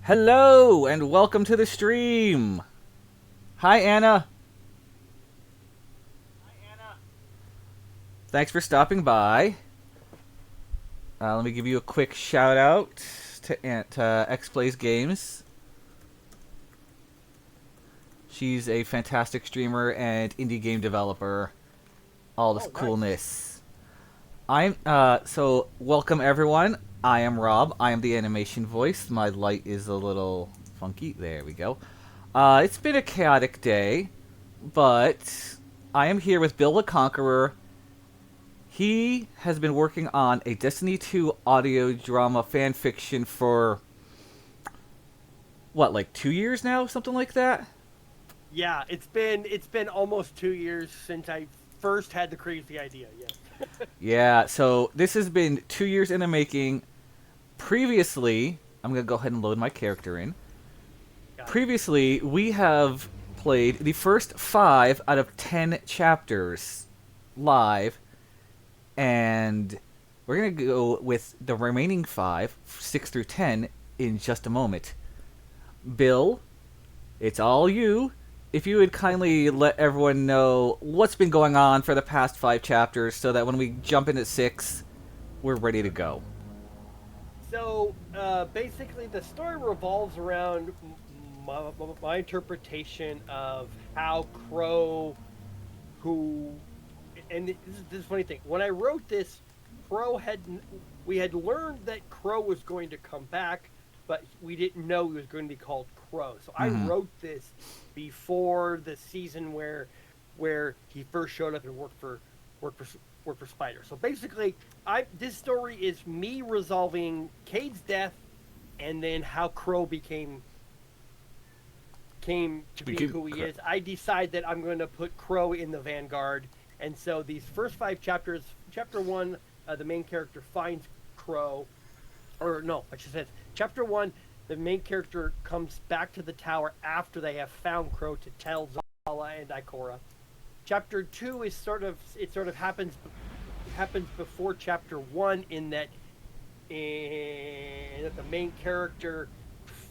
Hello and welcome to the stream. Hi Anna. Thanks for stopping by. Let me give you a quick shout out to X Plays Games. She's a fantastic streamer and indie game developer. All this coolness. So welcome everyone. I am Rob. I am the animation voice. My light is a little funky. There we go. It's been a chaotic day, but I am here with Bill the Conqueror. He has been working on a Destiny 2 audio drama fan fiction for what, like 2 years now, something like that? Yeah, it's been almost 2 years since I first had the crazy idea. Yes. Yeah, so this has been 2 years in the making. Previously, I'm going to go ahead and load my character in. Previously, we have played the first 5 out of 10 chapters live, and we're going to go with the remaining 5, 6 through 10, in just a moment. Bill, it's all you. If you would kindly let everyone know what's been going on for the past 5 chapters so that when we jump into 6, we're ready to go. So, basically, the story revolves around my interpretation of how Crow, and this is a funny thing. When I wrote this, we had learned that Crow was going to come back, but we didn't know he was going to be called Crow. So I wrote this before the season where he first showed up and worked for Spider. So basically, this story is me resolving Cade's death, and then how Crow came to be who he is. I decide that I'm going to put Crow in the vanguard, and so these first 5 chapters. Chapter 1, the main character finds Crow, or no, I should say, Chapter 1, the main character comes back to the tower after they have found Crow to tell Zavala and Ikora. Chapter 2 is sort of happens before Chapter 1 in that the main character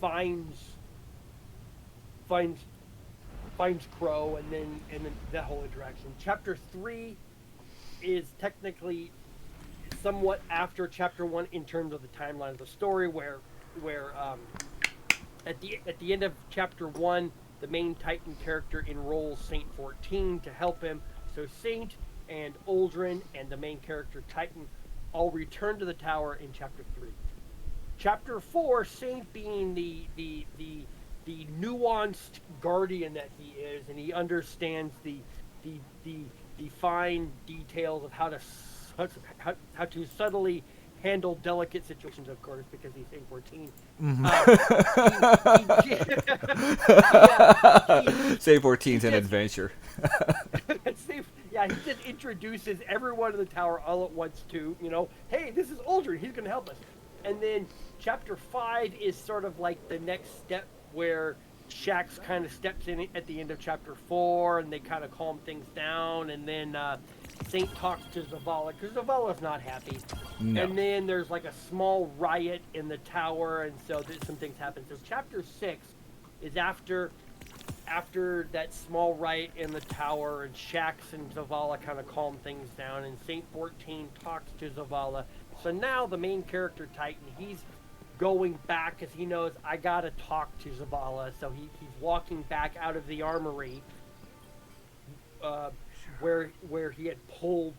finds Crow, and then that whole interaction. Chapter 3 is technically somewhat after Chapter 1 in terms of the timeline of the story, where at the end of Chapter 1, the main Titan character enrolls Saint 14 to help him. So Saint and Aldrin and the main character Titan all return to the tower in Chapter 3. Chapter 4, Saint being the nuanced guardian that he is, and he understands the fine details of how to subtly handle delicate situations, of course, because he's Saint 14. Saint 14's an adventure. Yeah, he just introduces everyone in the tower all at once to, hey, this is Aldrin, he's going to help us. And then Chapter 5 is sort of like the next step, where Shax kind of steps in at the end of Chapter 4, and they kind of calm things down, and then Saint talks to Zavala, because Zavala's not happy. No. And then there's like a small riot in the tower, and so some things happen. So Chapter 6 is after that small riot in the tower, and Shax and Zavala kind of calm things down, and Saint 14 talks to Zavala. So now the main character Titan, he's going back because he knows I gotta talk to Zavala. So he's walking back out of the armory where he had pulled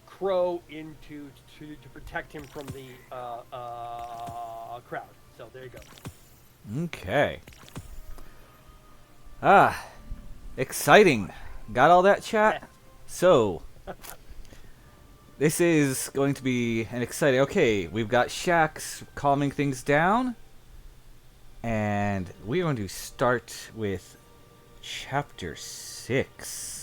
Crow into to protect him from the crowd. So there you go. Okay. Exciting. Got all that, chat? Yeah. So, this is going to be an exciting... Okay, we've got Shax calming things down. And we're going to start with Chapter 6.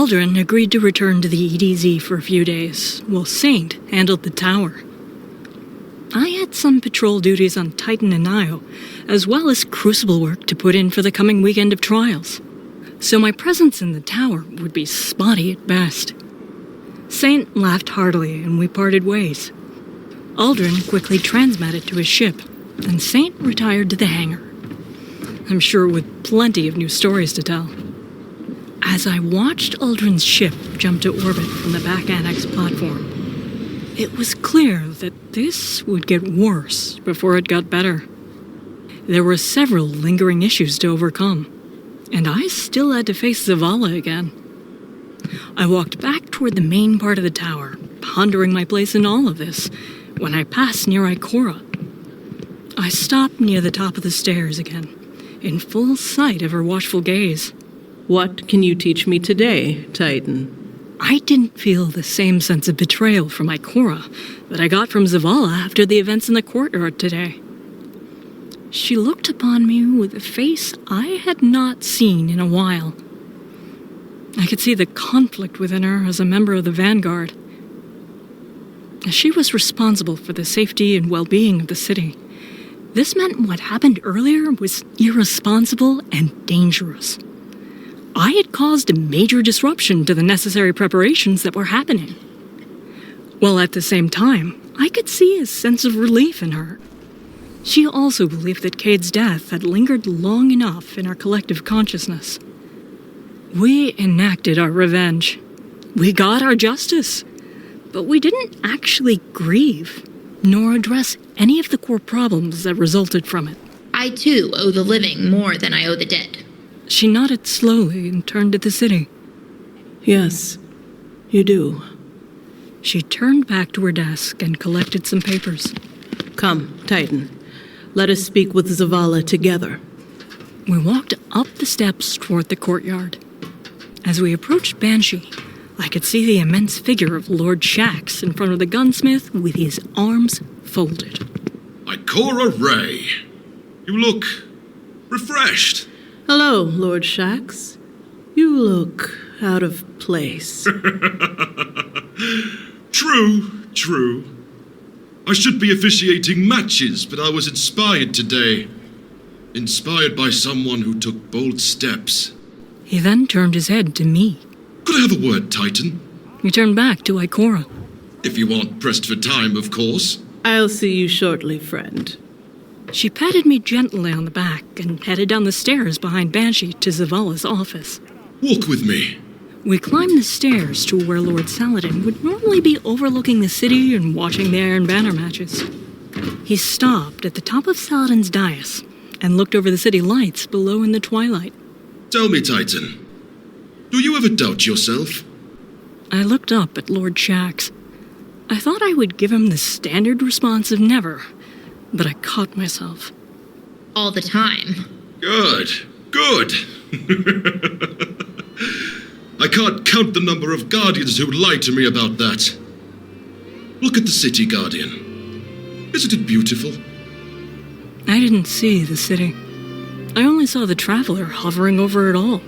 Aldrin agreed to return to the EDZ for a few days, while Saint handled the tower. I had some patrol duties on Titan and Io, as well as crucible work to put in for the coming weekend of trials, so my presence in the tower would be spotty at best. Saint laughed heartily and we parted ways. Aldrin quickly transmatted to his ship, and Saint retired to the hangar. I'm sure with plenty of new stories to tell. As I watched Aldrin's ship jump to orbit from the back annex platform, it was clear that this would get worse before it got better. There were several lingering issues to overcome, and I still had to face Zavala again. I walked back toward the main part of the tower, pondering my place in all of this, when I passed near Ikora. I stopped near the top of the stairs again, in full sight of her watchful gaze. What can you teach me today, Titan? I didn't feel the same sense of betrayal from Ikora that I got from Zavala after the events in the courtyard today. She looked upon me with a face I had not seen in a while. I could see the conflict within her as a member of the Vanguard. As she was responsible for the safety and well-being of the city, this meant what happened earlier was irresponsible and dangerous. I had caused a major disruption to the necessary preparations that were happening. While at the same time, I could see a sense of relief in her. She also believed that Cade's death had lingered long enough in our collective consciousness. We enacted our revenge. We got our justice. But we didn't actually grieve, nor address any of the core problems that resulted from it. I, too, owe the living more than I owe the dead. She nodded slowly and turned to the city. Yes, you do. She turned back to her desk and collected some papers. Come, Titan. Let us speak with Zavala together. We walked up the steps toward the courtyard. As we approached Banshee, I could see the immense figure of Lord Shax in front of the gunsmith with his arms folded. Ikora Ray, you look refreshed. Hello, Lord Shax. You look out of place. True. I should be officiating matches, but I was inspired today. Inspired by someone who took bold steps. He then turned his head to me. Could I have a word, Titan? He turned back to Ikora. If you aren't pressed for time, of course. I'll see you shortly, friend. She patted me gently on the back and headed down the stairs behind Banshee to Zavala's office. Walk with me. We climbed the stairs to where Lord Saladin would normally be overlooking the city and watching the Iron Banner matches. He stopped at the top of Saladin's dais and looked over the city lights below in the twilight. Tell me, Titan, do you ever doubt yourself? I looked up at Lord Shax. I thought I would give him the standard response of never, but I caught myself. All the time. Good. I can't count the number of Guardians who lie to me about that. Look at the city, Guardian. Isn't it beautiful? I didn't see the city. I only saw the Traveler hovering over it all.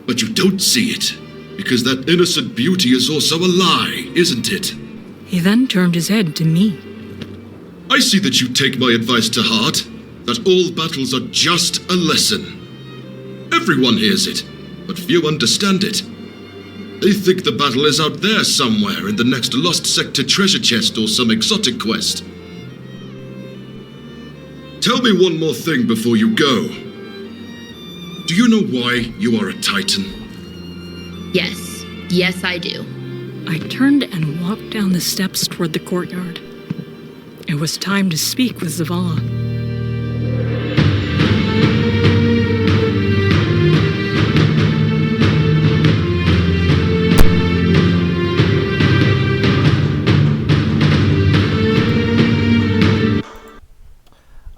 But you don't see it, because that innocent beauty is also a lie, isn't it? He then turned his head to me. I see that you take my advice to heart, that all battles are just a lesson. Everyone hears it, but few understand it. They think the battle is out there somewhere in the next Lost Sector treasure chest or some exotic quest. Tell me one more thing before you go. Do you know why you are a Titan? Yes, I do. I turned and walked down the steps toward the courtyard. It was time to speak with Zavala.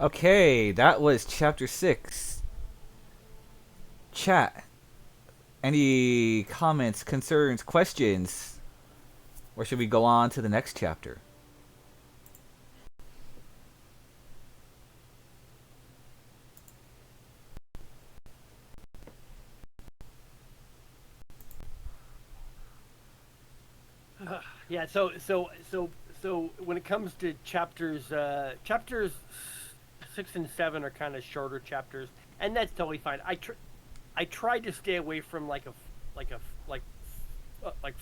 Okay, that was chapter 6. Chat. Any comments, concerns, questions? Or should we go on to the next chapter? Yeah. So when it comes to chapters 6 and 7 are kind of shorter chapters, and that's totally fine. I tried to stay away from like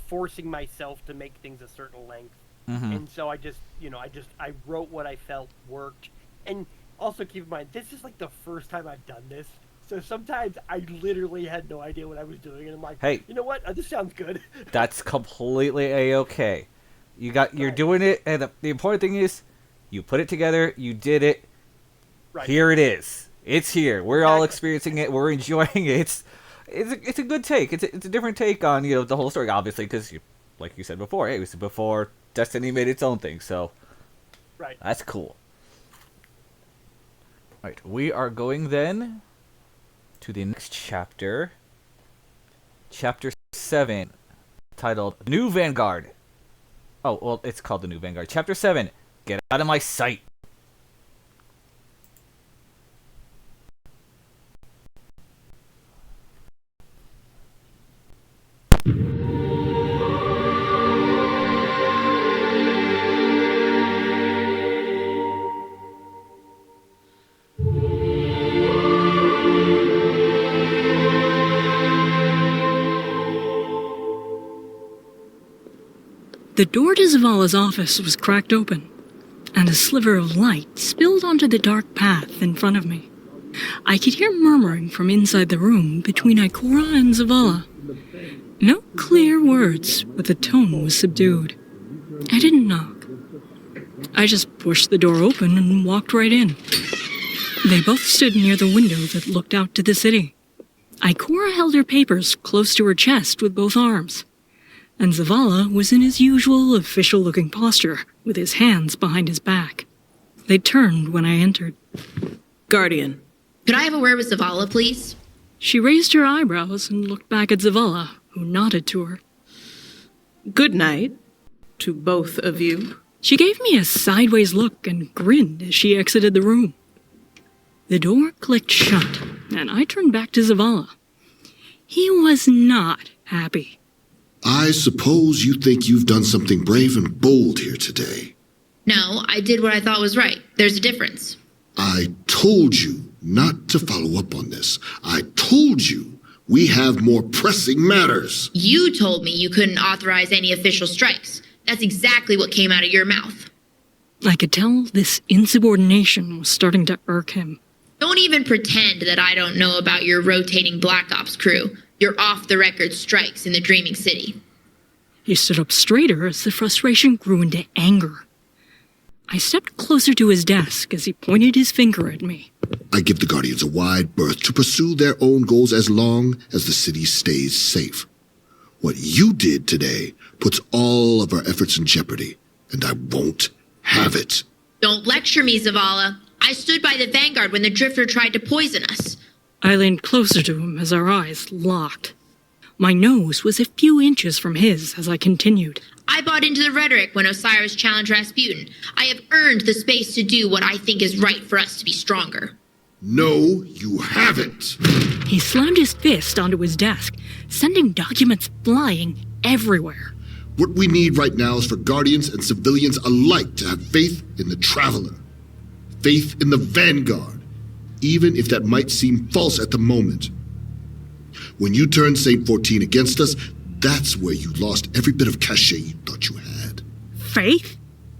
forcing myself to make things a certain length, and so I just I wrote what I felt worked, and also keep in mind this is like the first time I've done this, so sometimes I literally had no idea what I was doing, and I'm like, Hey, you know what, this sounds good. that's completely a-okay. You're Right. doing it, and the important thing is, you put it together, you did it. Right. Here it is. It's here. We're all Exactly. experiencing it. We're enjoying it. It's a good take. It's a different take on the whole story, obviously, because like you said before, it was before Destiny made its own thing. So Right. that's cool. All right, we are going then to the next chapter, chapter 7, titled "New Vanguard." Oh, well, it's called the New Vanguard. Chapter 7. Get out of my sight. The door to Zavala's office was cracked open, and a sliver of light spilled onto the dark path in front of me. I could hear murmuring from inside the room between Ikora and Zavala. No clear words, but the tone was subdued. I didn't knock. I just pushed the door open and walked right in. They both stood near the window that looked out to the city. Ikora held her papers close to her chest with both arms, and Zavala was in his usual official-looking posture, with his hands behind his back. They turned when I entered. Guardian. Could I have a word with Zavala, please? She raised her eyebrows and looked back at Zavala, who nodded to her. Good night to both of you. She gave me a sideways look and grinned as she exited the room. The door clicked shut, and I turned back to Zavala. He was not happy. I suppose you think you've done something brave and bold here today. No, I did what I thought was right. There's a difference. I told you not to follow up on this. I told you we have more pressing matters. You told me you couldn't authorize any official strikes. That's exactly what came out of your mouth. I could tell this insubordination was starting to irk him. Don't even pretend that I don't know about your rotating Black Ops crew. Your off-the-record strikes in the Dreaming City. He stood up straighter as the frustration grew into anger. I stepped closer to his desk as he pointed his finger at me. I give the Guardians a wide berth to pursue their own goals as long as the city stays safe. What you did today puts all of our efforts in jeopardy, and I won't have it. Don't lecture me, Zavala. I stood by the Vanguard when the Drifter tried to poison us. I leaned closer to him as our eyes locked. My nose was a few inches from his as I continued. I bought into the rhetoric when Osiris challenged Rasputin. I have earned the space to do what I think is right for us to be stronger. No, you haven't. He slammed his fist onto his desk, sending documents flying everywhere. What we need right now is for Guardians and civilians alike to have faith in the Traveler. Faith in the Vanguard, even if that might seem false at the moment. When you turned Saint 14 against us, that's where you lost every bit of cachet you thought you had. Faith?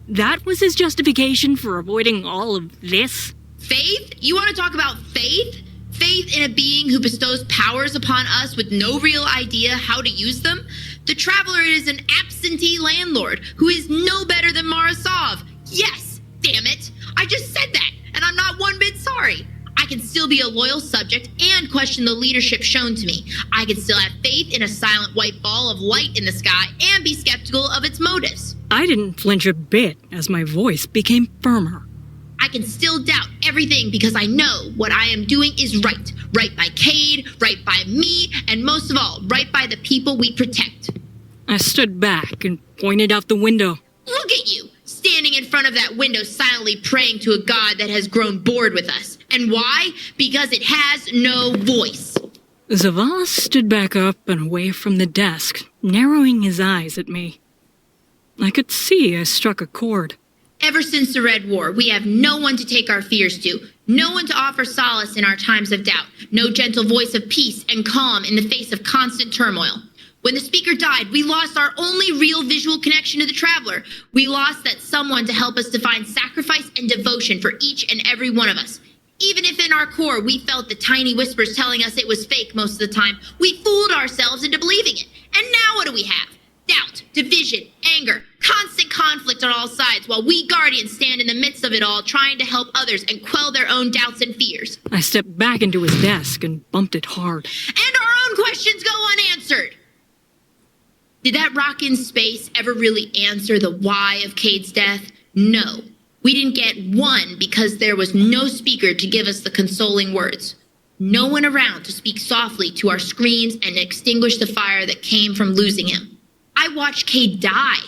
That was his justification for avoiding all of this? Faith? You want to talk about faith? Faith in a being who bestows powers upon us with no real idea how to use them? The Traveler is an absentee landlord who is no better than Marasov. Yes, damn it. I just said that, and I'm not one bit sorry. I can still be a loyal subject and question the leadership shown to me. I can still have faith in a silent white ball of light in the sky and be skeptical of its motives. I didn't flinch a bit as my voice became firmer. I can still doubt everything because I know what I am doing is right. Right by Cade, right by me, and most of all, right by the people we protect. I stood back and pointed out the window. Look at you, standing in front of that window silently praying to a god that has grown bored with us. And why? Because it has no voice. Zavala stood back up and away from the desk, narrowing his eyes at me. I could see I struck a chord. Ever since the Red War, we have no one to take our fears to, no one to offer solace in our times of doubt, no gentle voice of peace and calm in the face of constant turmoil. When the speaker died, we lost our only real visual connection to the traveler. We lost that someone to help us define sacrifice and devotion for each and every one of us. Even if in our core we felt the tiny whispers telling us it was fake most of the time, we fooled ourselves into believing it. And now what do we have? Doubt, division, anger, constant conflict on all sides, while we Guardians stand in the midst of it all, trying to help others and quell their own doubts and fears. I stepped back into his desk and bumped it hard. And our own questions go unanswered. Did that rock in space ever really answer the why of Cade's death? No. We didn't get one because there was no speaker to give us the consoling words. No one around to speak softly to our screams and extinguish the fire that came from losing him. I watched Cade die.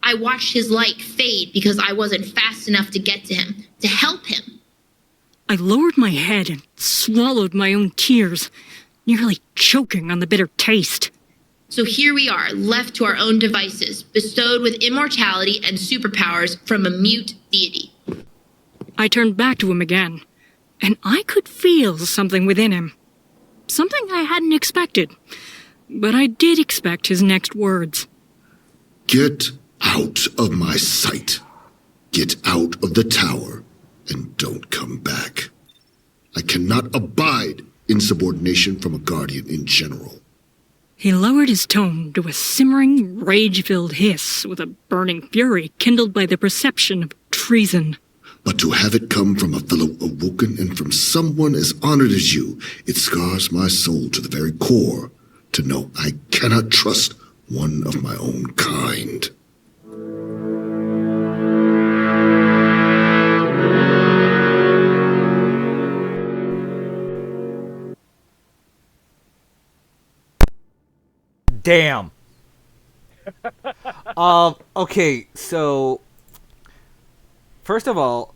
I watched his light fade because I wasn't fast enough to get to him, to help him. I lowered my head and swallowed my own tears, nearly choking on the bitter taste. So here we are, left to our own devices, bestowed with immortality and superpowers from a mute deity. I turned back to him again, and I could feel something within him. Something I hadn't expected, but I did expect his next words. Get out of my sight. Get out of the tower, and don't come back. I cannot abide insubordination from a Guardian in general. He lowered his tone to a simmering, rage-filled hiss with a burning fury kindled by the perception of treason. But to have it come from a fellow awoken and from someone as honored as you, it scars my soul to the very core to know I cannot trust one of my own kind. Damn. Okay, so first of all,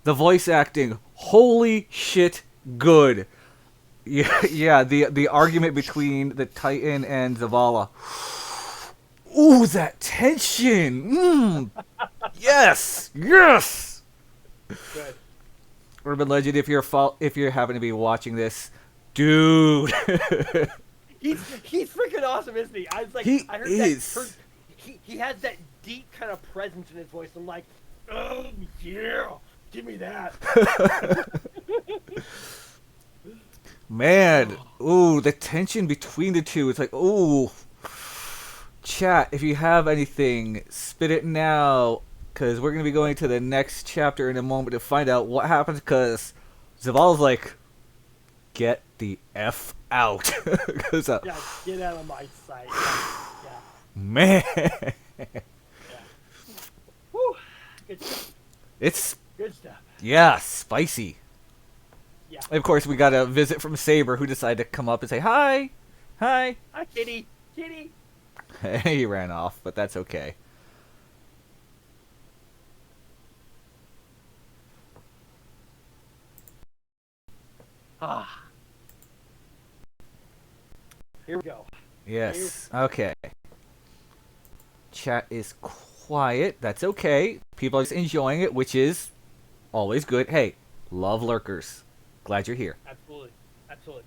the voice acting, holy shit, good. Yeah, the argument between the Titan and Zavala. Ooh, that tension. Yes. Good. Urban Legend, if you're happen to be watching this, dude. He's freaking awesome, isn't he? I was like, He I heard is. that. He has that deep kind of presence in his voice. I'm like, oh yeah, give me that. Man, ooh, the tension between the two. It's like, ooh. Chat, if you have anything, spit it now, because we're going to be going to the next chapter in a moment to find out what happens, because Zavala's like, get the F out. Yeah, get out of my sight. Yeah. Man. Yeah. Whew. Good stuff. It's, Good stuff. yeah, spicy. Yeah. Of course, we got a visit from Saber, who decided to come up and say, hi. Hi, kitty. Kitty. He ran off, but that's okay. Ah. Here we go. Yes, okay. Chat is quiet. That's okay. People are just enjoying it, which is always good. Hey, love lurkers. Glad you're here. Absolutely. Absolutely.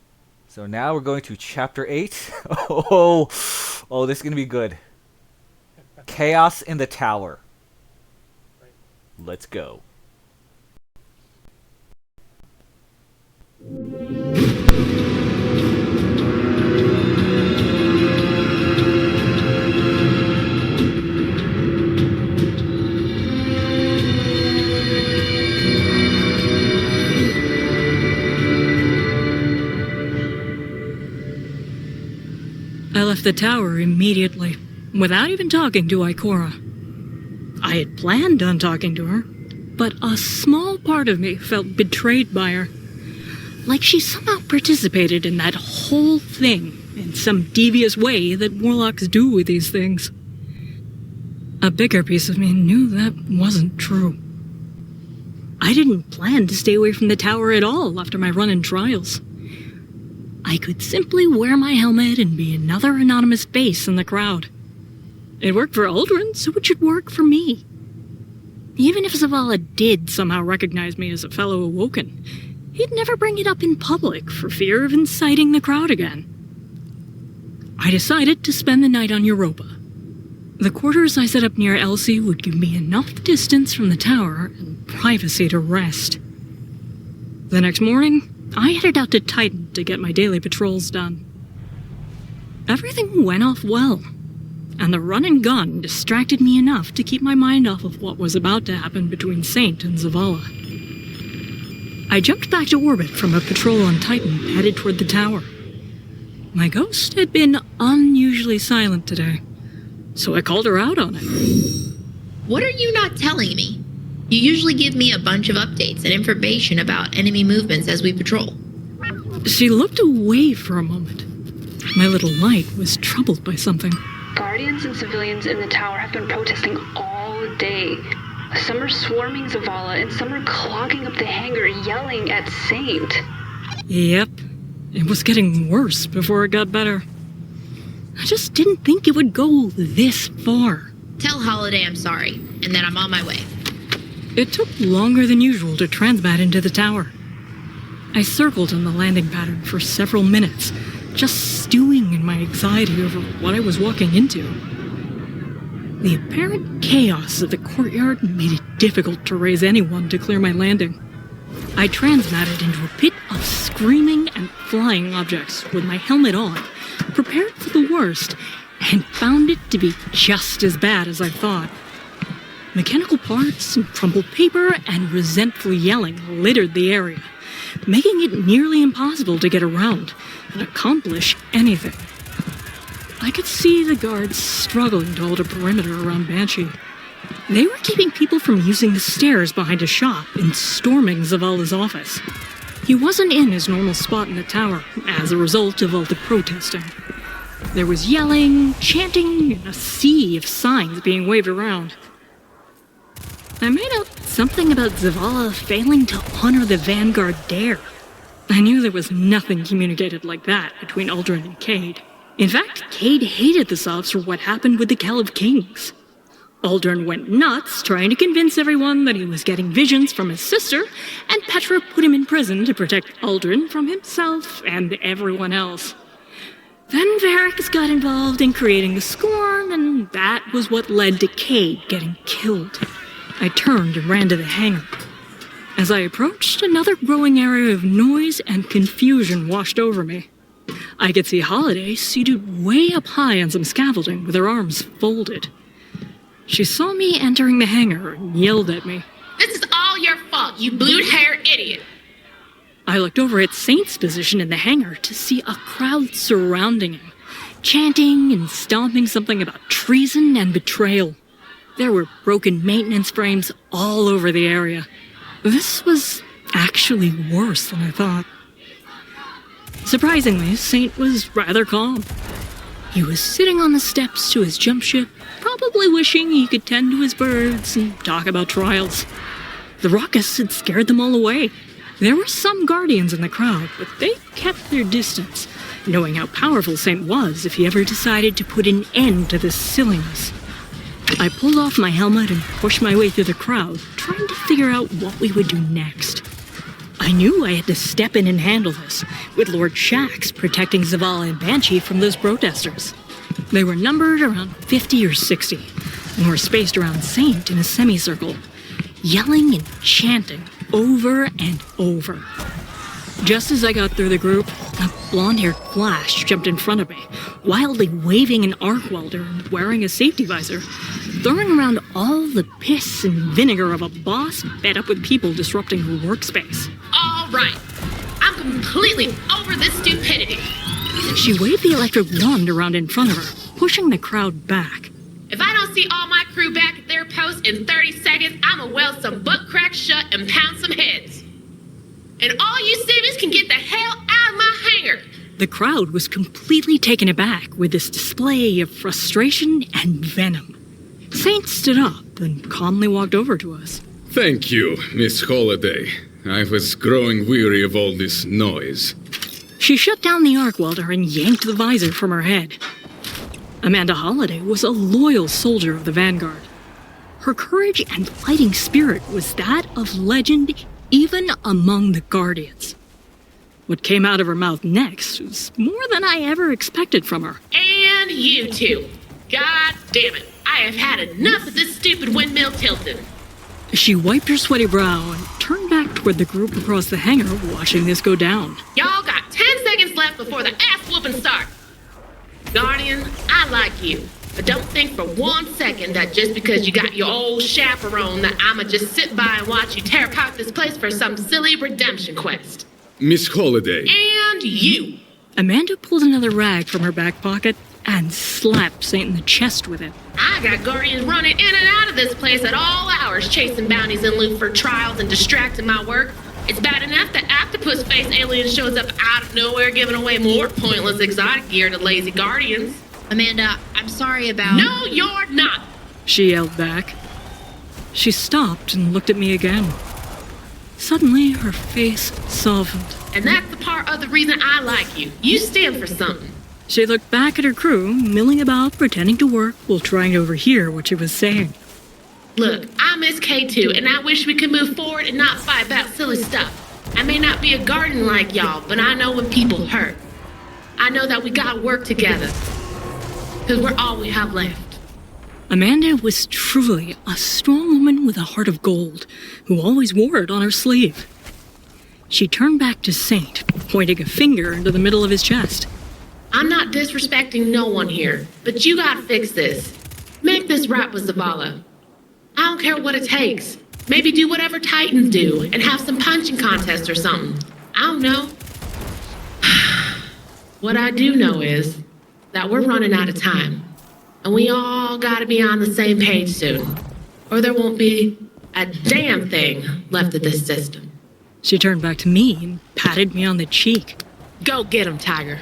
So now we're going to Chapter 8. Oh, this is going to be good. Chaos in the Tower. Right. Let's go. I left the tower immediately, without even talking to Ikora. I had planned on talking to her, but a small part of me felt betrayed by her. Like she somehow participated in that whole thing in some devious way that warlocks do with these things. A bigger piece of me knew that wasn't true. I didn't plan to stay away from the tower at all after my run in trials. I could simply wear my helmet and be another anonymous face in the crowd. It worked for Aldrin, so it should work for me. Even if Zavala did somehow recognize me as a fellow Awoken, he'd never bring it up in public for fear of inciting the crowd again. I decided to spend the night on Europa. The quarters I set up near Elsie would give me enough distance from the tower and privacy to rest. The next morning, I headed out to Titan to get my daily patrols done. Everything went off well, and the run and gun distracted me enough to keep my mind off of what was about to happen between Saint and Zavala. I jumped back to orbit from a patrol on Titan, headed toward the tower. My ghost had been unusually silent today, so I called her out on it. What are you not telling me? You usually give me a bunch of updates and information about enemy movements as we patrol. She looked away for a moment. My little light was troubled by something. Guardians and civilians in the tower have been protesting all day. Some are swarming Zavala, and some are clogging up the hangar, yelling at Saint. Yep. It was getting worse before it got better. I just didn't think it would go this far. Tell Holiday I'm sorry, and that I'm on my way. It took longer than usual to transmat into the tower. I circled on the landing pattern for several minutes, just stewing in my anxiety over what I was walking into. The apparent chaos of the courtyard made it difficult to raise anyone to clear my landing. I transmatted into a pit of screaming and flying objects with my helmet on, prepared for the worst, and found it to be just as bad as I thought. Mechanical parts, crumpled paper, and resentful yelling littered the area, making it nearly impossible to get around and accomplish anything. I could see the guards struggling to hold a perimeter around Banshee. They were keeping people from using the stairs behind his shop and storming Zavala's office. He wasn't in his normal spot in the tower as a result of all the protesting. There was yelling, chanting, and a sea of signs being waved around. I made out something about Zavala failing to honor the Vanguard Dare. I knew there was nothing communicated like that between Aldrin and Cade. In fact, Cade hated the Sovs for what happened with the Kell of Kings. Aldrin went nuts trying to convince everyone that he was getting visions from his sister, and Petra put him in prison to protect Aldrin from himself and everyone else. Then Varric got involved in creating the Scorn, and that was what led to Cade getting killed. I turned and ran to the hangar. As I approached, another growing area of noise and confusion washed over me. I could see Holiday seated way up high on some scaffolding with her arms folded. She saw me entering the hangar and yelled at me. This is all your fault, you blue-haired idiot. I looked over at Saint's position in the hangar to see a crowd surrounding him, chanting and stomping something about treason and betrayal. There were broken maintenance frames all over the area. This was actually worse than I thought. Surprisingly, Saint was rather calm. He was sitting on the steps to his jump ship, probably wishing he could tend to his birds and talk about trials. The ruckus had scared them all away. There were some guardians in the crowd, but they kept their distance, knowing how powerful Saint was if he ever decided to put an end to this silliness. I pulled off my helmet and pushed my way through the crowd, trying to figure out what we would do next. I knew I had to step in and handle this, with Lord Shax protecting Zavala and Banshee from those protesters. They were numbered around 50 or 60, and were spaced around Saint in a semicircle, yelling and chanting over and over. Just as I got through the group, a blonde-haired Flash jumped in front of me, wildly waving an arc welder and wearing a safety visor, throwing around all the piss and vinegar of a boss fed up with people disrupting her workspace. All right. I'm completely over this stupidity. She waved the electric wand around in front of her, pushing the crowd back. If I don't see all my crew back at their post in 30 seconds, I'ma weld some butt cracks shut and pound some heads. And all you civvies can get the hell out of my hangar. The crowd was completely taken aback with this display of frustration and venom. Saint stood up and calmly walked over to us. Thank you, Miss Holiday. I was growing weary of all this noise. She shut down the arc welder and yanked the visor from her head. Amanda Holliday was a loyal soldier of the Vanguard. Her courage and fighting spirit was that of legend even among the Guardians. What came out of her mouth next was more than I ever expected from her. And you two. God damn it. I have had enough of this stupid windmill tilting. She wiped her sweaty brow and turned back toward the group across the hangar watching this go down. Y'all got 10 seconds left before the ass whooping starts. Guardian, I like you. But don't think for 1 second that just because you got your old chaperone that I'ma just sit by and watch you tear apart this place for some silly redemption quest. Miss Holliday. And you. Amanda pulled another rag from her back pocket and slapped Saint in the chest with it. I got Guardians running in and out of this place at all hours, chasing bounties and loot for trials and distracting my work. It's bad enough that octopus-faced alien shows up out of nowhere giving away more pointless exotic gear to lazy Guardians. Amanda, I'm sorry about... No, you're not! She yelled back. She stopped and looked at me again. Suddenly, her face softened. And that's the part of the reason I like you. You stand for something. She looked back at her crew, milling about, pretending to work while trying to overhear what she was saying. Look, I miss K2, and I wish we could move forward and not fight about silly stuff. I may not be a guardian like y'all, but I know when people hurt. I know that we gotta work together. Because we're all we have left. Amanda was truly a strong woman with a heart of gold, who always wore it on her sleeve. She turned back to Saint, pointing a finger into the middle of his chest. I'm not disrespecting no one here, but you gotta fix this. Make this right with Zavala. I don't care what it takes. Maybe do whatever Titans do and have some punching contest or something. I don't know. What I do know is that we're running out of time. And we all gotta be on the same page soon. Or there won't be a damn thing left of this system. She turned back to me and patted me on the cheek. Go get him, Tiger.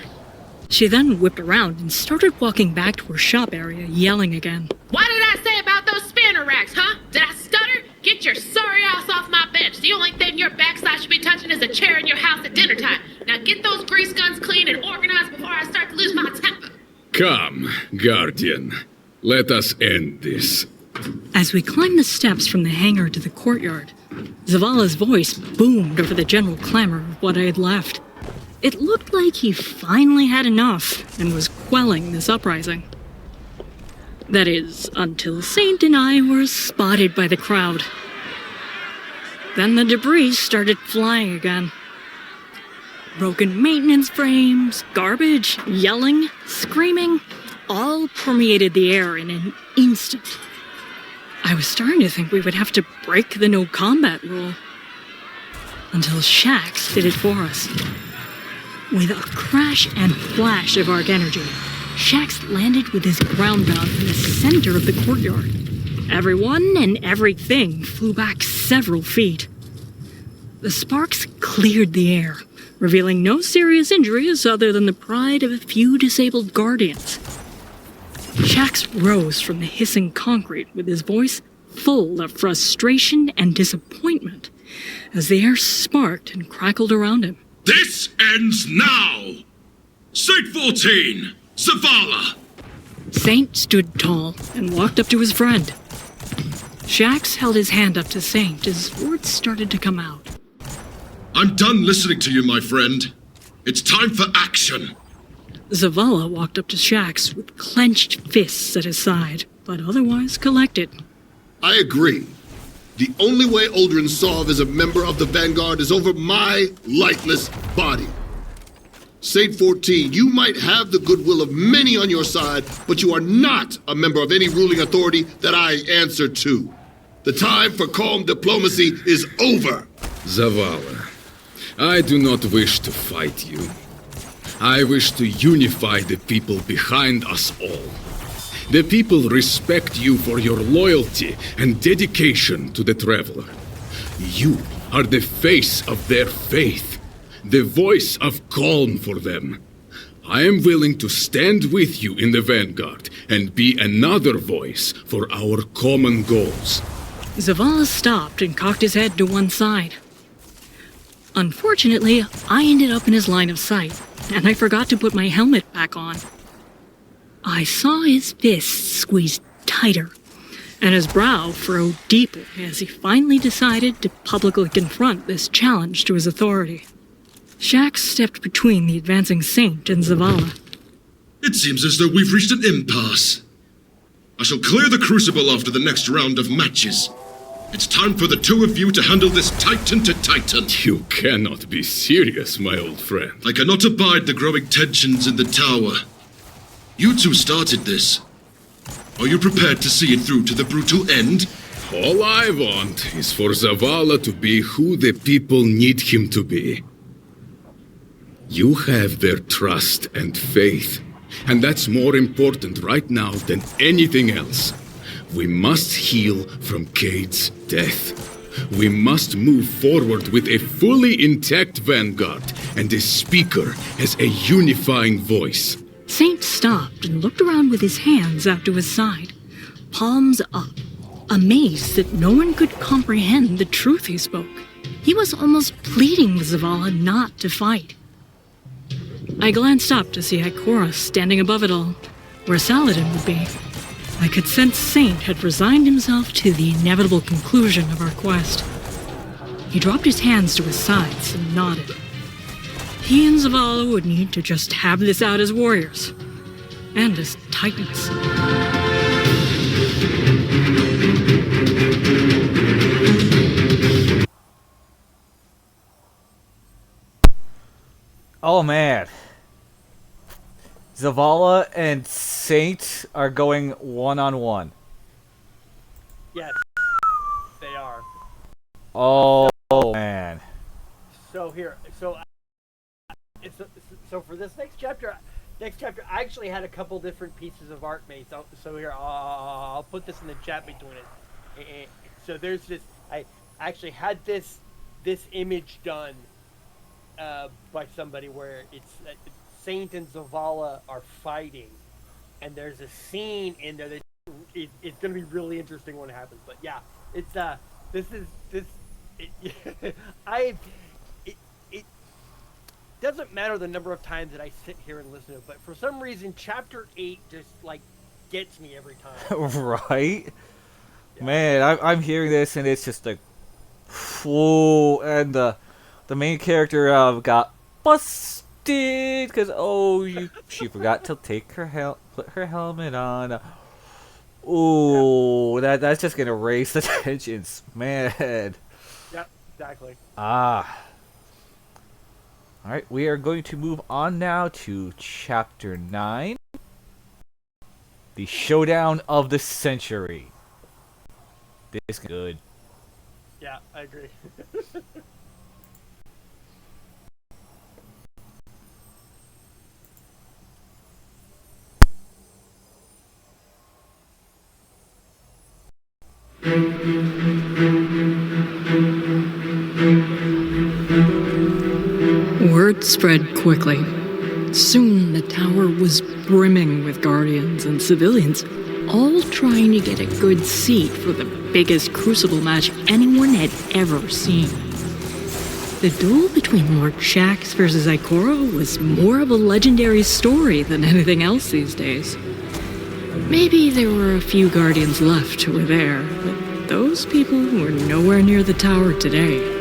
She then whipped around and started walking back to her shop area, yelling again. What did I say about those spinner racks, huh? Did I stutter? Get your sorry ass off my bench. The only thing your backside should be touching is a chair in your house at dinner time. Now get those grease guns clean and organized before I start to lose my temper. Come, Guardian. Let us end this. As we climbed the steps from the hangar to the courtyard, Zavala's voice boomed over the general clamor of what I had left. It looked like he finally had enough and was quelling this uprising. That is, until Saint and I were spotted by the crowd. Then the debris started flying again. Broken maintenance frames, garbage, yelling, screaming, all permeated the air in an instant. I was starting to think we would have to break the no combat rule. Until Shax did it for us. With a crash and flash of arc energy, Shax landed with his ground bound in the center of the courtyard. Everyone and everything flew back several feet. The sparks cleared the air, revealing no serious injuries other than the pride of a few disabled guardians. Shax rose from the hissing concrete with his voice full of frustration and disappointment as the air sparked and crackled around him. This ends now! Saint 14, Zavala! Saint stood tall and walked up to his friend. Shax held his hand up to Saint as words started to come out. I'm done listening to you, my friend. It's time for action. Zavala walked up to Shax with clenched fists at his side, but otherwise collected. I agree. The only way Uldren Sov is a member of the Vanguard is over my lightless body. Saint 14, you might have the goodwill of many on your side, but you are not a member of any ruling authority that I answer to. The time for calm diplomacy is over. Zavala, I do not wish to fight you. I wish to unify the people behind us all. The people respect you for your loyalty and dedication to the Traveler. You are the face of their faith, the voice of calm for them. I am willing to stand with you in the Vanguard and be another voice for our common goals. Zavala stopped and cocked his head to one side. Unfortunately, I ended up in his line of sight, and I forgot to put my helmet back on. I saw his fists squeeze tighter, and his brow furrowed deeper as he finally decided to publicly confront this challenge to his authority. Shax stepped between the advancing saint and Zavala. It seems as though we've reached an impasse. I shall clear the crucible after the next round of matches. It's time for the two of you to handle this Titan to Titan. You cannot be serious, my old friend. I cannot abide the growing tensions in the tower. You two started this. Are you prepared to see it through to the brutal end? All I want is for Zavala to be who the people need him to be. You have their trust and faith, and that's more important right now than anything else. We must heal from Cade's death. We must move forward with a fully intact vanguard, and a speaker has a unifying voice. Saint stopped and looked around with his hands out to his side, palms up, amazed that no one could comprehend the truth he spoke. He was almost pleading with Zavala not to fight. I glanced up to see Ikora standing above it all, where Saladin would be. I could sense Saint had resigned himself to the inevitable conclusion of our quest. He dropped his hands to his sides and nodded. He and Zavala would need to just have this out as warriors. And as titans. Oh man. Zavala and Saint are going one-on-one. Yes, they are. Oh man. So here, so for this next chapter, I actually had a couple different pieces of art made. So here, I'll put this in the chat between it. So there's this. I actually had this image done by somebody where it's Saint and Zavala are fighting, and there's a scene in there that it's going to be really interesting when it happens. But yeah, it's it doesn't matter the number of times that I sit here and listen to it, but for some reason chapter 8 just like gets me every time. Right? Yeah. Man, I'm hearing this and it's just like, whoa, and the main character got busted because she forgot to take put her helmet on. Oh, yeah. That's just gonna raise the tensions, man. Yep, exactly. Alright, we are going to move on now to Chapter 9. The Showdown of the Century. This is good. Yeah, I agree. Word spread quickly. Soon the tower was brimming with guardians and civilians, all trying to get a good seat for the biggest crucible match anyone had ever seen. The duel between Lord Shax versus Ikora was more of a legendary story than anything else these days. Maybe there were a few guardians left who were there, but those people were nowhere near the tower today.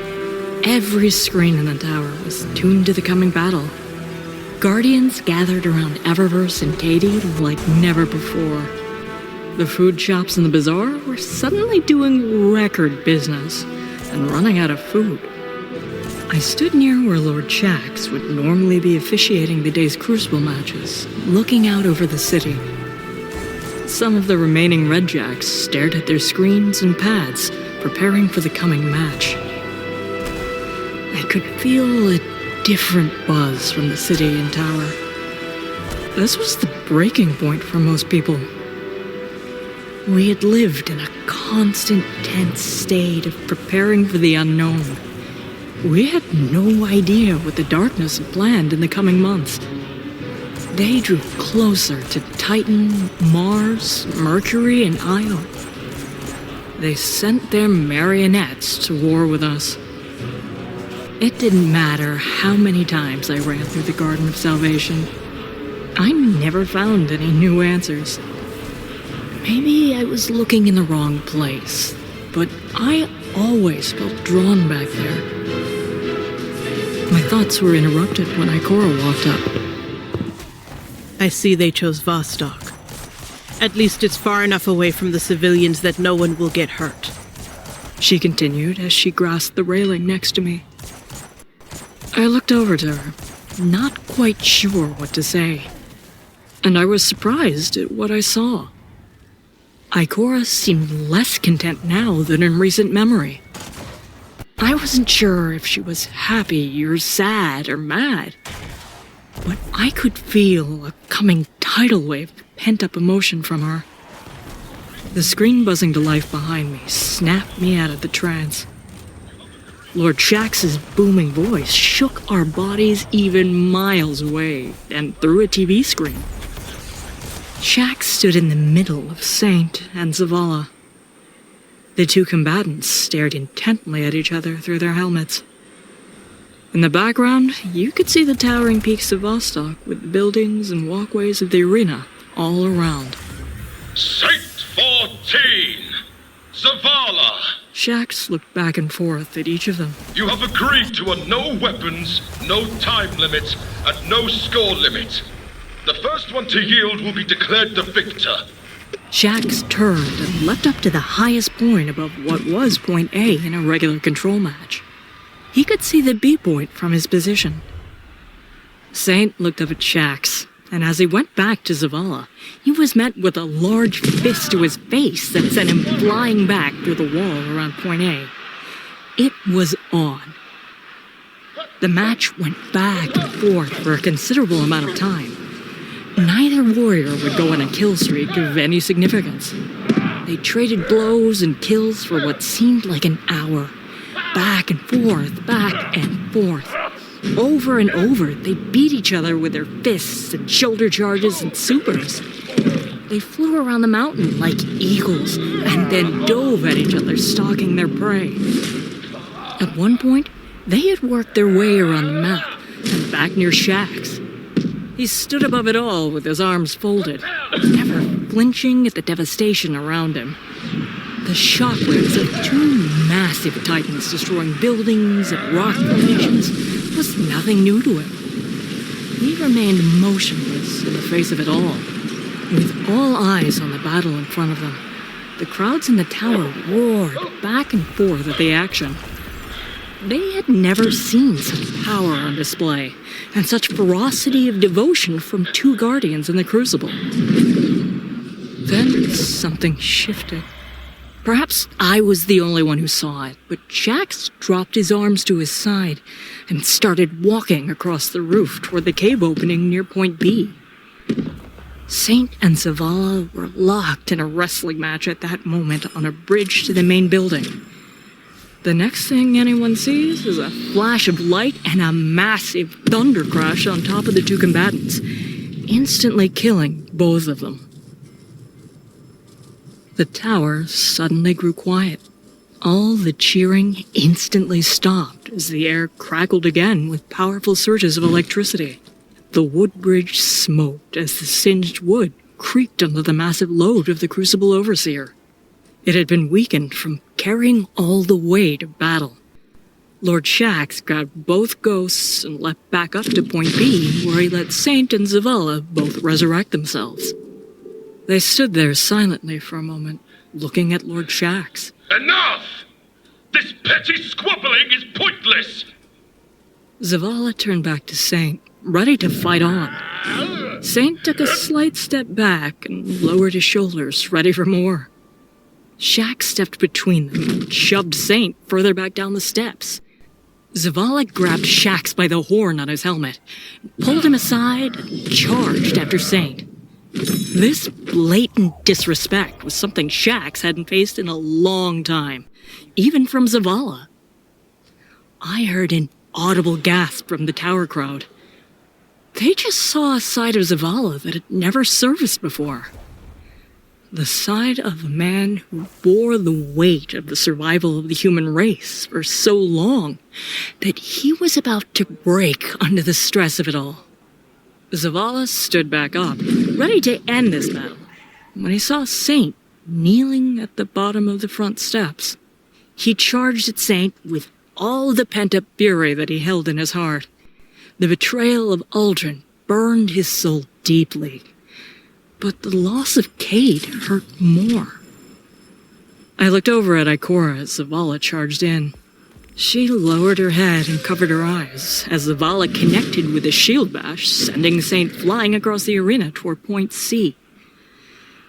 Every screen in the tower was tuned to the coming battle. Guardians gathered around Eververse and Katie like never before. The food shops in the bazaar were suddenly doing record business and running out of food. I stood near where Lord Shax would normally be officiating the day's crucible matches, looking out over the city. Some of the remaining Redjacks stared at their screens and pads, preparing for the coming match. I could feel a different buzz from the city and tower. This was the breaking point for most people. We had lived in a constant tense state of preparing for the unknown. We had no idea what the darkness had planned in the coming months. They drew closer to Titan, Mars, Mercury, and Io. They sent their marionettes to war with us. It didn't matter how many times I ran through the Garden of Salvation. I never found any new answers. Maybe I was looking in the wrong place, but I always felt drawn back there. My thoughts were interrupted when Ikora walked up. I see they chose Vostok. At least it's far enough away from the civilians that no one will get hurt. She continued as she grasped the railing next to me. I looked over to her, not quite sure what to say, and I was surprised at what I saw. Ikora seemed less content now than in recent memory. I wasn't sure if she was happy or sad or mad, but I could feel a coming tidal wave of pent-up emotion from her. The screen buzzing to life behind me snapped me out of the trance. Lord Shax's booming voice shook our bodies even miles away and through a TV screen. Shax stood in the middle of Saint and Zavala. The two combatants stared intently at each other through their helmets. In the background, you could see the towering peaks of Vostok with the buildings and walkways of the arena all around. Saint 14! Zavala! Shax looked back and forth at each of them. You have agreed to a no weapons, no time limit, and no score limit. The first one to yield will be declared the victor. Shax turned and leapt up to the highest point above what was Point A in a regular control match. He could see the B point from his position. Saint looked up at Shax, and as he went back to Zavala, he was met with a large fist to his face that sent him flying back through the wall around Point A. It was on. The match went back and forth for a considerable amount of time. Neither warrior would go on a kill streak of any significance. They traded blows and kills for what seemed like an hour. Back and forth, back and forth. Over and over, they beat each other with their fists and shoulder charges and supers. They flew around the mountain like eagles and then dove at each other, stalking their prey. At one point, they had worked their way around the map and back near Shax. He stood above it all with his arms folded, never flinching at the devastation around him. The shockwaves of two massive titans destroying buildings and rock formations was nothing new to him. He remained motionless in the face of it all, with all eyes on the battle in front of them. The crowds in the tower roared back and forth at the action. They had never seen such power on display, and such ferocity of devotion from two guardians in the Crucible. Then something shifted. Perhaps I was the only one who saw it, but Shax dropped his arms to his side and started walking across the roof toward the cave opening near Point B. Saint and Zavala were locked in a wrestling match at that moment on a bridge to the main building. The next thing anyone sees is a flash of light and a massive thunder crash on top of the two combatants, instantly killing both of them. The tower suddenly grew quiet. All the cheering instantly stopped as the air crackled again with powerful surges of electricity. The wood bridge smoked as the singed wood creaked under the massive load of the Crucible Overseer. It had been weakened from carrying all the weight of battle. Lord Shax grabbed both ghosts and leapt back up to Point B, where he let Saint and Zavala both resurrect themselves. They stood there silently for a moment, looking at Lord Shax. Enough! This petty squabbling is pointless! Zavala turned back to Saint, ready to fight on. Saint took a slight step back and lowered his shoulders, ready for more. Shax stepped between them and shoved Saint further back down the steps. Zavala grabbed Shax by the horn on his helmet, pulled him aside, and charged after Saint. This blatant disrespect was something Shax hadn't faced in a long time, even from Zavala. I heard an audible gasp from the tower crowd. They just saw a side of Zavala that had never surfaced before. The side of a man who bore the weight of the survival of the human race for so long that he was about to break under the stress of it all. Zavala stood back up, ready to end this battle, when he saw Saint kneeling at the bottom of the front steps. He charged at Saint with all the pent-up fury that he held in his heart. The betrayal of Aldrin burned his soul deeply, but the loss of Cade hurt more. I looked over at Ikora as Zavala charged in. She lowered her head and covered her eyes as Zavala connected with a shield bash, sending Saint flying across the arena toward Point C.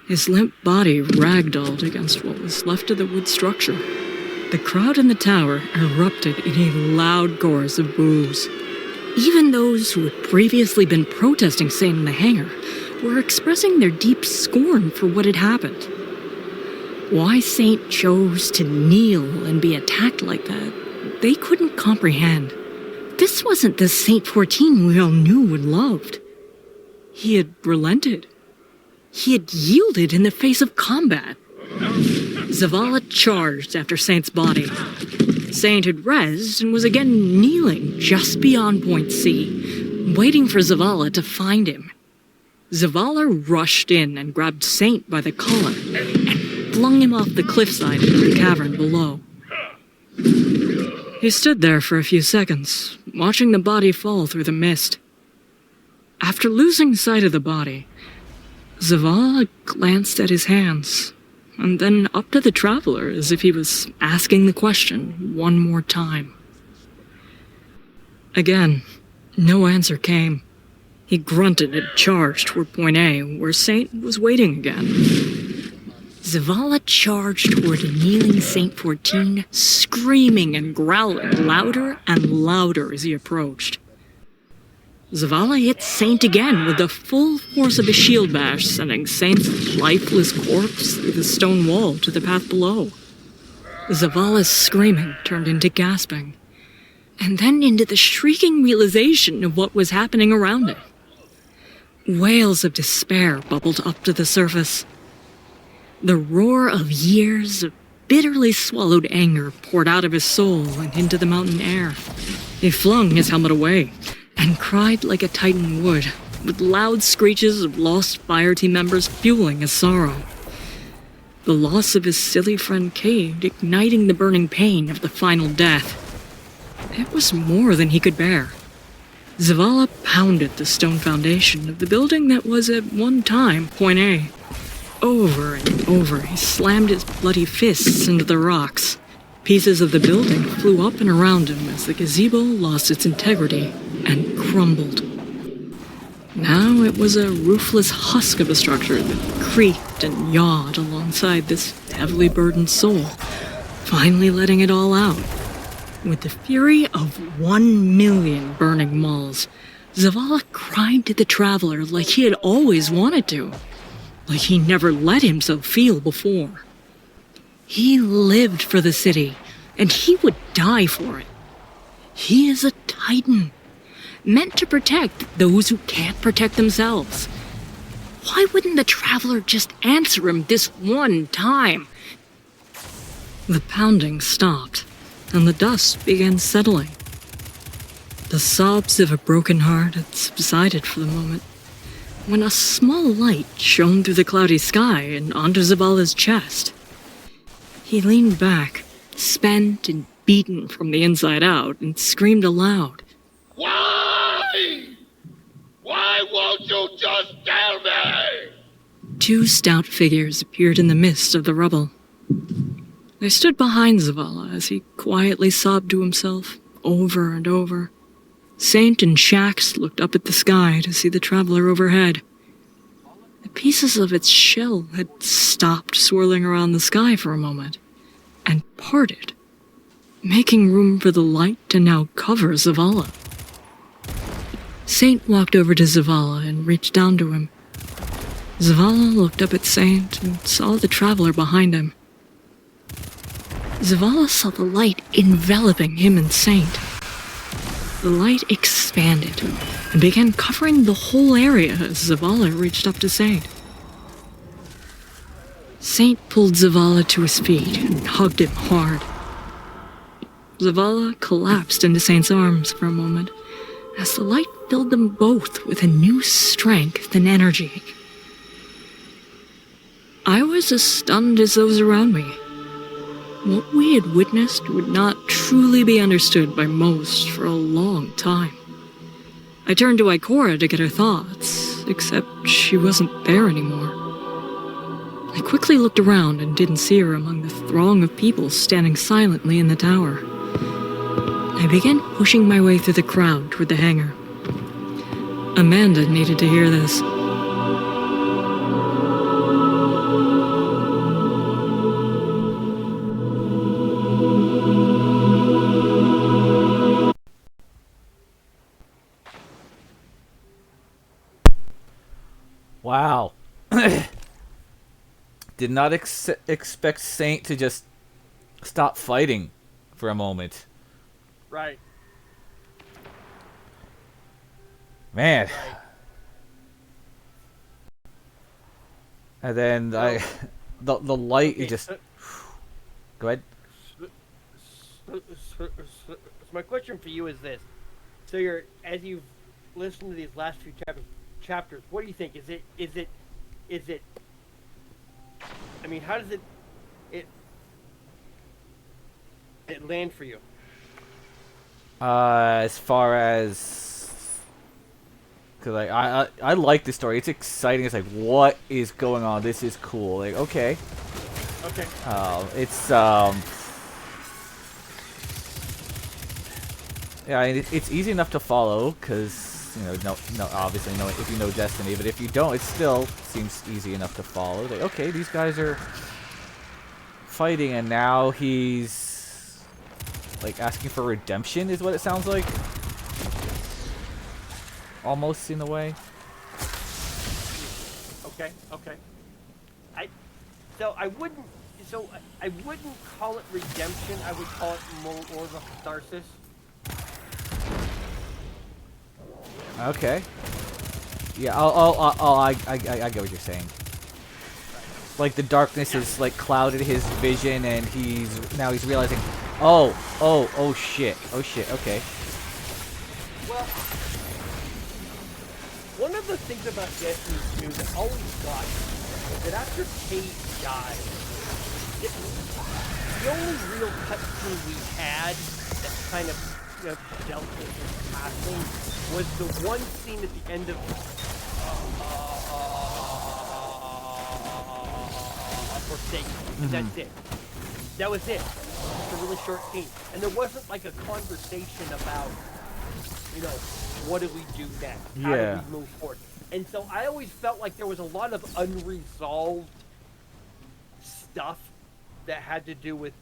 His limp body ragdolled against what was left of the wood structure. The crowd in the tower erupted in a loud chorus of boos. Even those who had previously been protesting Saint in the hangar were expressing their deep scorn for what had happened. Why Saint chose to kneel and be attacked like that, they couldn't comprehend. This wasn't the Saint 14 we all knew and loved. He had relented. He had yielded in the face of combat. Zavala charged after Saint's body. Saint had rezzed and was again kneeling just beyond Point C, waiting for Zavala to find him. Zavala rushed in and grabbed Saint by the collar and flung him off the cliffside into the cavern below. He stood there for a few seconds, watching the body fall through the mist. After losing sight of the body, Zavala glanced at his hands, and then up to the traveler as if he was asking the question one more time. Again, no answer came. He grunted and charged toward Point A, where Saint was waiting again. Zavala charged toward a kneeling Saint 14, screaming and growling louder and louder as he approached. Zavala hit Saint again with the full force of a shield bash, sending Saint's lifeless corpse through the stone wall to the path below. Zavala's screaming turned into gasping, and then into the shrieking realization of what was happening around him. Wails of despair bubbled up to the surface. The roar of years of bitterly swallowed anger poured out of his soul and into the mountain air. He flung his helmet away and cried like a Titan would, with loud screeches of lost fire team members fueling his sorrow. The loss of his silly friend Cade igniting the burning pain of the final death. It was more than he could bear. Zavala pounded the stone foundation of the building that was at one time Point A. Over and over, he slammed his bloody fists into the rocks. Pieces of the building flew up and around him as the gazebo lost its integrity and crumbled. Now it was a roofless husk of a structure that creaked and yawed alongside this heavily burdened soul, finally letting it all out. With the fury of 1,000,000 burning mauls, Zavala cried to the traveler like he had always wanted to, like he never let himself feel before. He lived for the city, and he would die for it. He is a Titan, meant to protect those who can't protect themselves. Why wouldn't the traveler just answer him this one time? The pounding stopped, and the dust began settling. The sobs of a broken heart had subsided for the moment, when a small light shone through the cloudy sky and onto Zavala's chest. He leaned back, spent and beaten from the inside out, and screamed aloud. Why? Why won't you just tell me? Two stout figures appeared in the mist of the rubble. They stood behind Zavala as he quietly sobbed to himself, over and over. Saint and Shax looked up at the sky to see the traveler overhead. The pieces of its shell had stopped swirling around the sky for a moment, and parted, making room for the light to now cover Zavala. Saint walked over to Zavala and reached down to him. Zavala looked up at Saint and saw the traveler behind him. Zavala saw the light enveloping him and Saint. The light expanded and began covering the whole area as Zavala reached up to Saint. Saint pulled Zavala to his feet and hugged him hard. Zavala collapsed into Saint's arms for a moment, as the light filled them both with a new strength and energy. I was as stunned as those around me. What we had witnessed would not truly be understood by most for a long time. I turned to Ikora to get her thoughts, except she wasn't there anymore. I quickly looked around and didn't see her among the throng of people standing silently in the tower. I began pushing my way through the crowd toward the hangar. Amanda needed to hear this. Wow. Did not expect Saint to just stop fighting for a moment. Right. Man. Right. And then the light Okay, just... Go ahead. So my question for you is this: so as you've listened to these last few chapters, what do you think? Is it? I mean, how does it land for you? As far as, cause I like the story. It's exciting. It's like, what is going on? This is cool. Like, okay. Okay. It's yeah, it's easy enough to follow, cause no, obviously no, if you know Destiny, but if you don't, it still seems easy enough to follow. Like, okay, these guys are fighting, and now he's like asking for redemption, is what it sounds like. Almost in a way. Okay. I wouldn't call it redemption. I would call it more of a catharsis. Okay. Yeah. I get what you're saying. Like the darkness has like clouded his vision, and he's realizing, oh shit. Okay. Well, one of the things about Destiny 2 that always got me is that after Kate died, the only real cutscene we had that kind of dealt with his passing was the one scene at the end of Forsaken. And that's it. That was it. It's a really short scene. And there wasn't like a conversation about, what do we do next? How do we move forward? And so I always felt like there was a lot of unresolved stuff that had to do with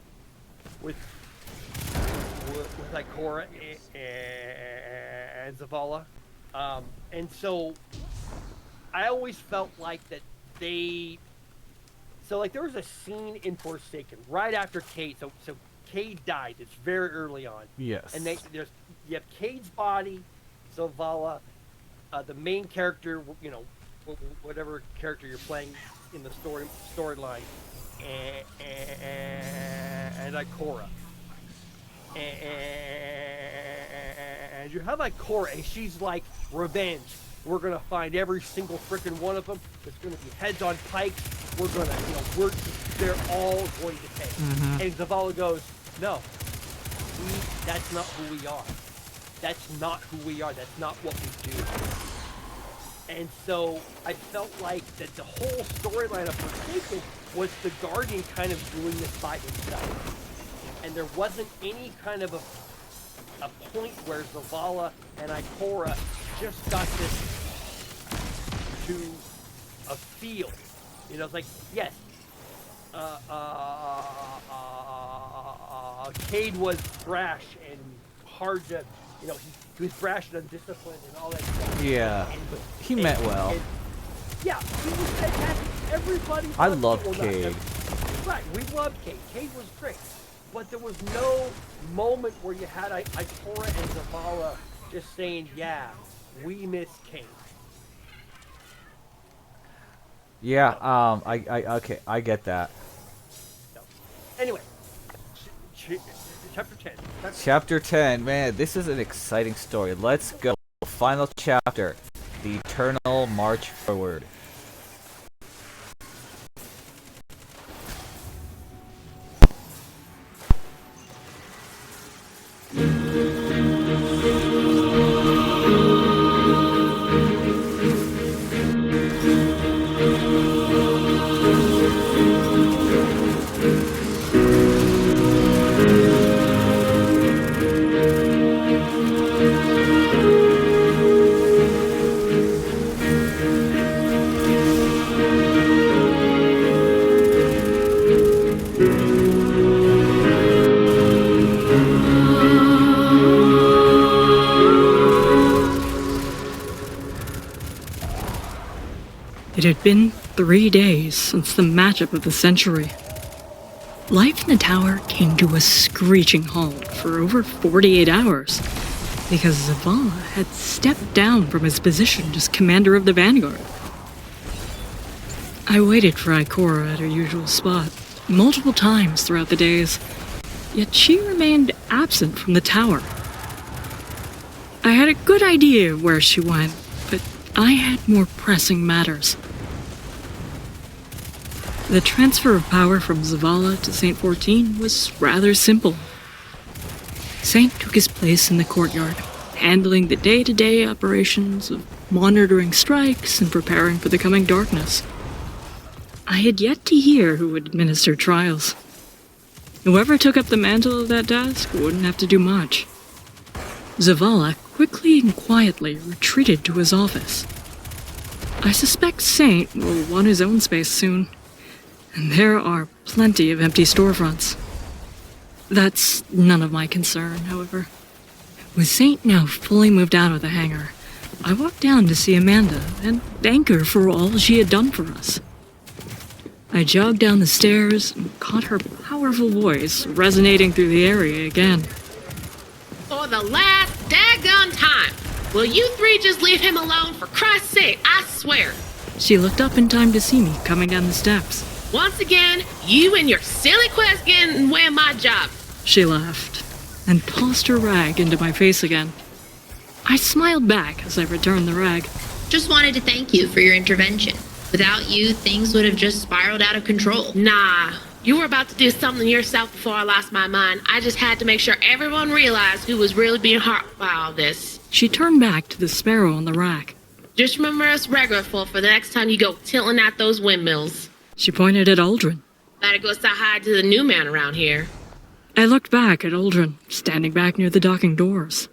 like Korra and Zavala. And so I always felt like that there was a scene in Forsaken right after Cade. So Cade died. It's very early on. Yes. And you have Cade's body, Zavala, the main character, whatever character you're playing in the storyline, and Ikora. And you have Ikora, and she's like, revenge. We're gonna find every single freaking one of them. There's gonna be heads on pikes. We're gonna, they're all going to take. Mm-hmm. And Zavala goes, no, that's not who we are. That's not who we are. That's not what we do. And so I felt like that the whole storyline of Forsaken was the Guardian kind of doing this by himself. And there wasn't any kind of a point where Zavala and Ikora just got this to a feel. It's like, yes, Cade was brash and hard to, he was brash and undisciplined and all that stuff. Yeah, he meant well. Yeah, he was fantastic. Everybody I loved love Cade. Cade. Right, we loved Cade. Cade was great. But there was no moment where you had Ikora and Zavala just saying, yeah, we miss Cade. Yeah, okay, I get that. No. Anyway, chapter 10. Chapter 10, man, this is an exciting story. Let's go. final chapter, the eternal march forward. It had been 3 days since the matchup of the century. Life in the tower came to a screeching halt for over 48 hours because Zavala had stepped down from his position as commander of the Vanguard. I waited for Ikora at her usual spot multiple times throughout the days, yet she remained absent from the tower. I had a good idea of where she went, but I had more pressing matters. The transfer of power from Zavala to Saint 14 was rather simple. Saint took his place in the courtyard, handling the day-to-day operations of monitoring strikes and preparing for the coming darkness. I had yet to hear who would administer trials. Whoever took up the mantle of that task wouldn't have to do much. Zavala quickly and quietly retreated to his office. I suspect Saint will want his own space soon, and there are plenty of empty storefronts. That's none of my concern, however. With Saint now fully moved out of the hangar, I walked down to see Amanda and thank her for all she had done for us. I jogged down the stairs and caught her powerful voice resonating through the area again. For the last daggone time, will you three just leave him alone for Christ's sake? I swear. She looked up in time to see me coming down the steps. Once again, you and your silly quest getting in the way of my job. She laughed and tossed her rag into my face again. I smiled back as I returned the rag. Just wanted to thank you for your intervention. Without you, things would have just spiraled out of control. Nah, you were about to do something yourself before I lost my mind. I just had to make sure everyone realized who was really being hurt by all this. She turned back to the sparrow on the rack. Just remember us regretful for the next time you go tilting at those windmills. She pointed at Aldrin. Better go say hi to the new man around here. I looked back at Aldrin, standing back near the docking doors.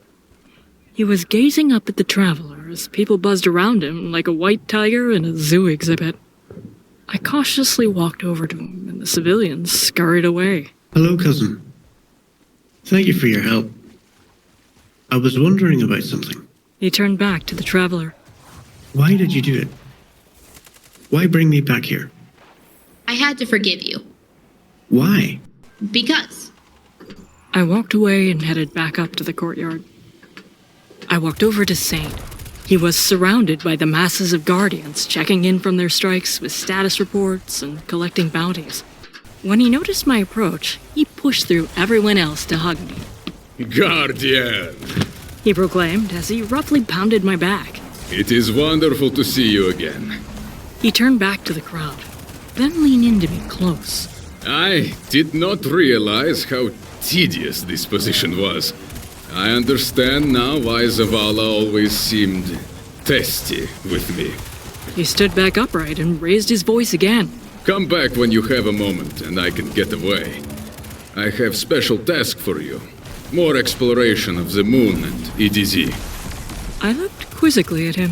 He was gazing up at the traveler as people buzzed around him like a white tiger in a zoo exhibit. I cautiously walked over to him, and the civilians scurried away. Hello, cousin. Thank you for your help. I was wondering about something. He turned back to the traveler. Why did you do it? Why bring me back here? I had to forgive you. Why? Because. I walked away and headed back up to the courtyard. I walked over to Saint. He was surrounded by the masses of guardians checking in from their strikes with status reports and collecting bounties. When he noticed my approach, he pushed through everyone else to hug me. Guardian! He proclaimed as he roughly pounded my back. It is wonderful to see you again. He turned back to the crowd, then leaned into me close. I did not realize how tedious this position was. I understand now why Zavala always seemed testy with me. He stood back upright and raised his voice again. Come back when you have a moment and I can get away. I have special task for you. More exploration of the moon and EDZ. I looked quizzically at him.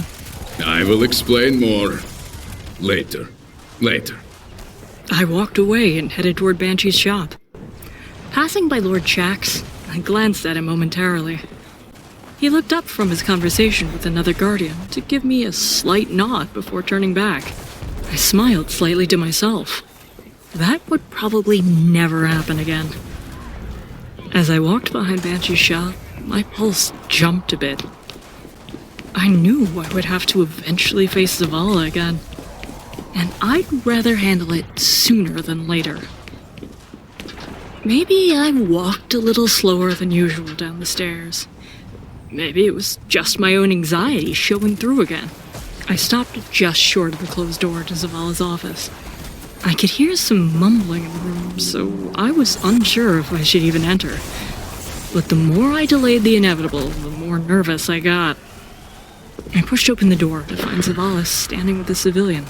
I will explain more later. I walked away and headed toward Banshee's shop. Passing by Lord Shax, I glanced at him momentarily. He looked up from his conversation with another guardian to give me a slight nod before turning back. I smiled slightly to myself. That would probably never happen again. As I walked behind Banshee's shop, my pulse jumped a bit. I knew I would have to eventually face Zavala again, and I'd rather handle it sooner than later. Maybe I walked a little slower than usual down the stairs. maybe it was just my own anxiety showing through again. I stopped just short of the closed door to Zavala's office. I could hear some mumbling in the room, so I was unsure if I should even enter. But the more I delayed the inevitable, the more nervous I got. I pushed open the door to find Zavala standing with a civilian,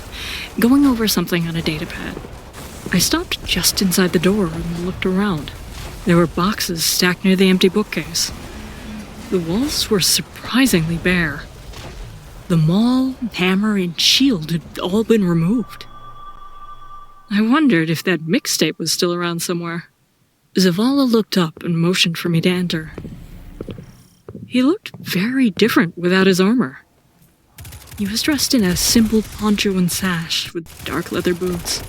going over something on a datapad. I stopped just inside the door and looked around. There were boxes stacked near the empty bookcase. The walls were surprisingly bare. The maul, hammer, and shield had all been removed. I wondered if that mixtape was still around somewhere. Zavala looked up and motioned for me to enter. He looked very different without his armor. He was dressed in a simple poncho and sash with dark leather boots.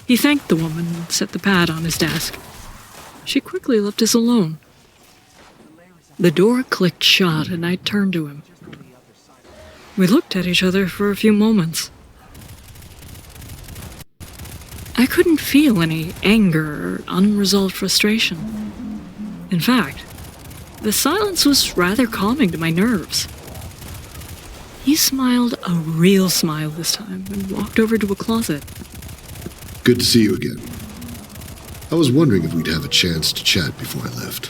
He thanked the woman and set the pad on his desk. She quickly left us alone. The door clicked shut and I turned to him. We looked at each other for a few moments. I couldn't feel any anger or unresolved frustration. In fact, the silence was rather calming to my nerves. He smiled a real smile this time and walked over to a closet. Good to see you again. I was wondering if we'd have a chance to chat before I left.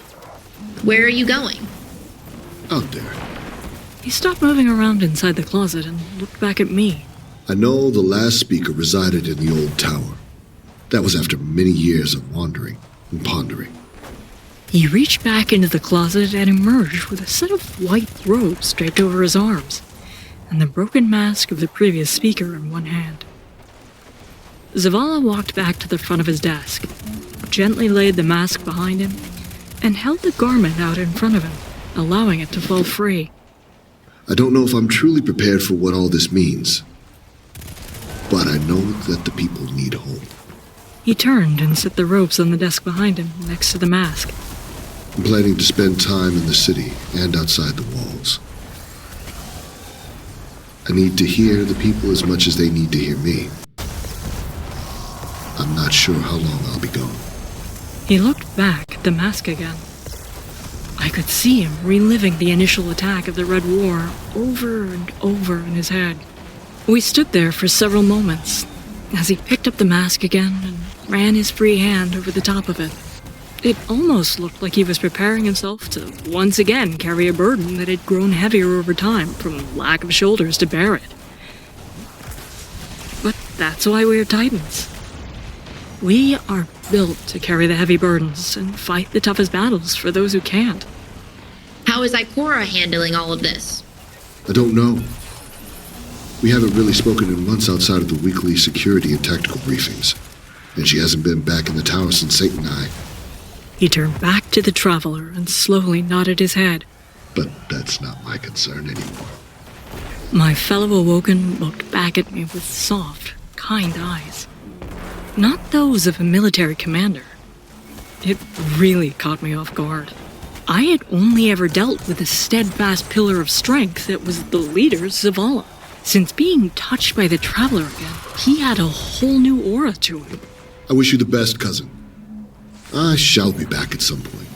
Where are you going? Out there. He stopped moving around inside the closet and looked back at me. I know the last speaker resided in the old tower. That was after many years of wandering and pondering. He reached back into the closet and emerged with a set of white robes draped over his arms, and the broken mask of the previous speaker in one hand. Zavala walked back to the front of his desk, gently laid the mask behind him, and held the garment out in front of him, allowing it to fall free. I don't know if I'm truly prepared for what all this means, but I know that the people need hope. He turned and set the ropes on the desk behind him, next to the mask. I'm planning to spend time in the city and outside the walls. I need to hear the people as much as they need to hear me. I'm not sure how long I'll be gone. He looked back at the mask again. I could see him reliving the initial attack of the Red War over and over in his head. We stood there for several moments as he picked up the mask again and ran his free hand over the top of it. It almost looked like he was preparing himself to once again carry a burden that had grown heavier over time from lack of shoulders to bear it. But that's why we're Titans. We are built to carry the heavy burdens and fight the toughest battles for those who can't. How is Ikora handling all of this? I don't know. We haven't really spoken in months outside of the weekly security and tactical briefings, and she hasn't been back in the tower since Satan and I. He turned back to the traveler and slowly nodded his head. But that's not my concern anymore. My fellow Awoken looked back at me with soft, kind eyes. Not those of a military commander. It really caught me off guard. I had only ever dealt with a steadfast pillar of strength that was the leader, Zavala. Since being touched by the Traveler again, he had a whole new aura to him. I wish you the best, cousin. I shall be back at some point.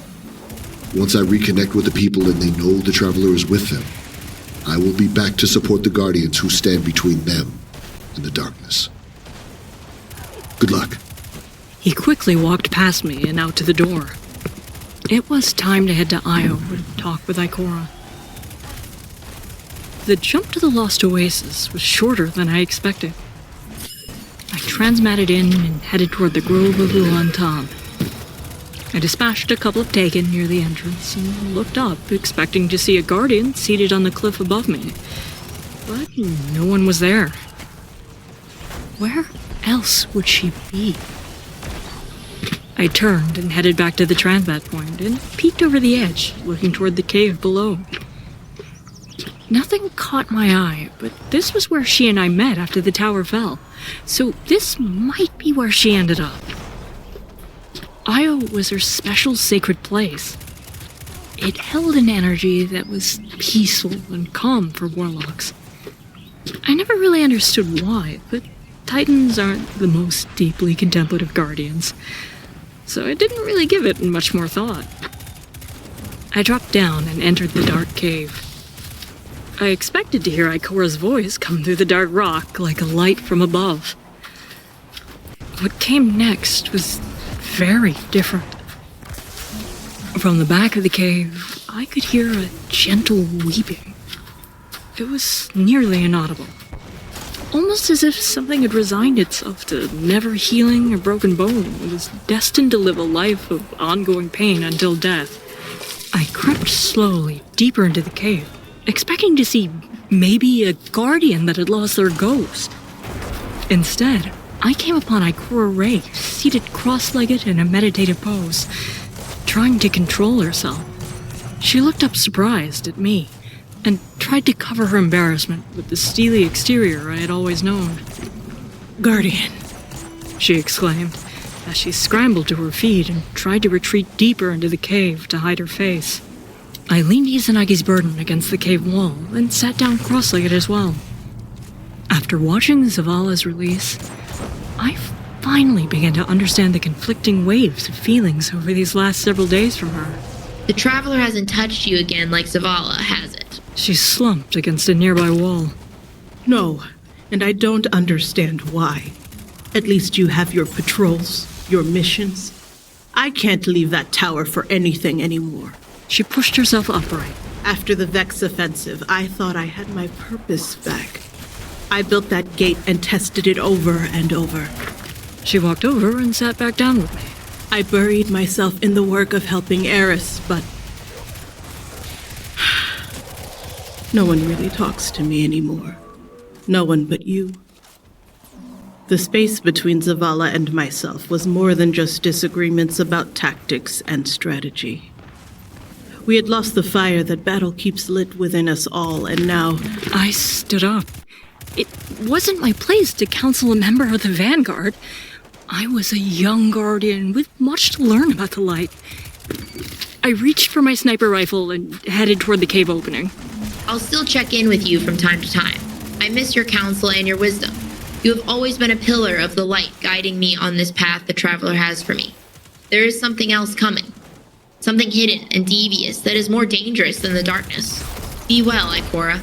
Once I reconnect with the people and they know the Traveler is with them, I will be back to support the Guardians who stand between them and the darkness. Good luck. He quickly walked past me and out to the door. It was time to head to Io and talk with Ikora. The jump to the Lost Oasis was shorter than I expected. I transmatted in and headed toward the Grove of Ulantan. I dispatched a couple of Taken near the entrance and looked up, expecting to see a Guardian seated on the cliff above me. But no one was there. Where else would she be? I turned and headed back to the transmat point and peeked over the edge, looking toward the cave below. Nothing caught my eye, but this was where she and I met after the tower fell, so this might be where she ended up. Io was her special sacred place. It held an energy that was peaceful and calm for warlocks. I never really understood why, but Titans aren't the most deeply contemplative guardians, so I didn't really give it much more thought. I dropped down and entered the dark cave. I expected to hear Ikora's voice come through the dark rock like a light from above. What came next was very different. From the back of the cave, I could hear a gentle weeping. It was nearly inaudible. Almost as if something had resigned itself to never healing a broken bone and was destined to live a life of ongoing pain until death. I crept slowly deeper into the cave, expecting to see maybe a guardian that had lost their ghost. Instead, I came upon Ikora Ray, seated cross-legged in a meditative pose, trying to control herself. She looked up surprised at me, and tried to cover her embarrassment with the steely exterior I had always known. Guardian, She exclaimed, as she scrambled to her feet and tried to retreat deeper into the cave to hide her face. I leaned Izanagi's burden against the cave wall and sat down cross-legged as well. After watching Zavala's release, I finally began to understand the conflicting waves of feelings over these last several days from her. The Traveler hasn't touched you again like Zavala, has it? She slumped against a nearby wall. no, and I don't understand why. At least you have your patrols, your missions. I can't leave that tower for anything anymore. She pushed herself upright. After the Vex offensive, I thought I had my purpose back. I built that gate and tested it over and over. She walked over and sat back down with me. I buried myself in the work of helping Eris, but no one really talks to me anymore. No one but you. The space between Zavala and myself was more than just disagreements about tactics and strategy. We had lost the fire that battle keeps lit within us all, and now I stood up. It wasn't my place to counsel a member of the Vanguard. I was a young guardian with much to learn about the light. I reached for my sniper rifle and headed toward the cave opening. I'll still check in with you from time to time. I miss your counsel and your wisdom. You have always been a pillar of the light guiding me on this path the Traveler has for me. There is something else coming. Something hidden and devious that is more dangerous than the darkness. Be well, Ikora.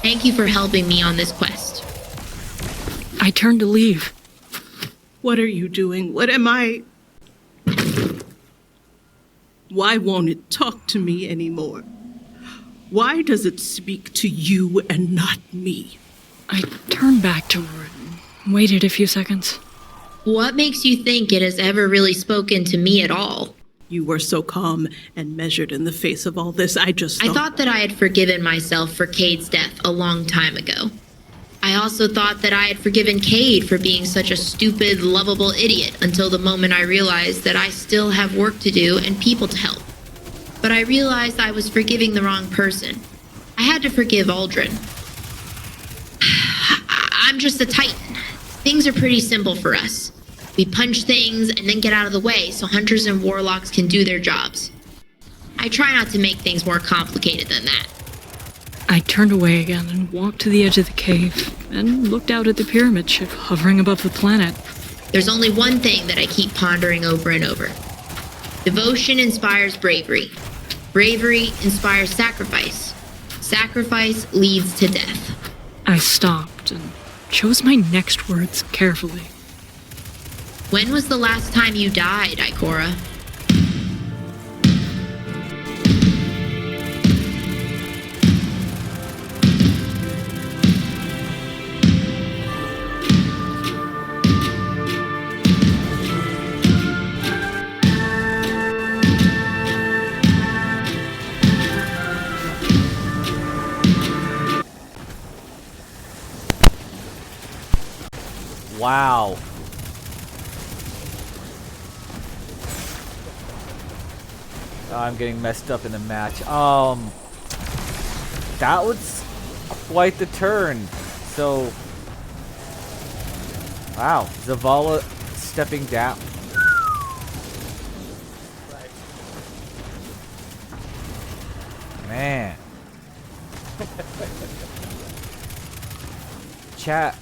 Thank you for helping me on this quest. I turned to leave. what are you doing? What am I? Why won't it talk to me anymore? Why does it speak to you and not me? I turned back to her and waited a few seconds. What makes you think it has ever really spoken to me at all? You were so calm and measured in the face of all this, I thought that I had forgiven myself for Cade's death a long time ago. I also thought that I had forgiven Cade for being such a stupid, lovable idiot until the moment I realized that I still have work to do and people to help. But I realized I was forgiving the wrong person. I had to forgive Aldrin. I'm just a Titan. Things are pretty simple for us. We punch things and then get out of the way so hunters and warlocks can do their jobs. I try not to make things more complicated than that. I turned away again and walked to the edge of the cave and looked out at the pyramid ship hovering above the planet. There's only one thing that I keep pondering over and over. Devotion inspires bravery. Bravery inspires sacrifice. Sacrifice leads to death. I stopped and chose my next words carefully. When was the last time you died, Ikora? Wow. I'm getting messed up in the match. That was quite the turn. So, wow, Zavala stepping down. Man. Chat,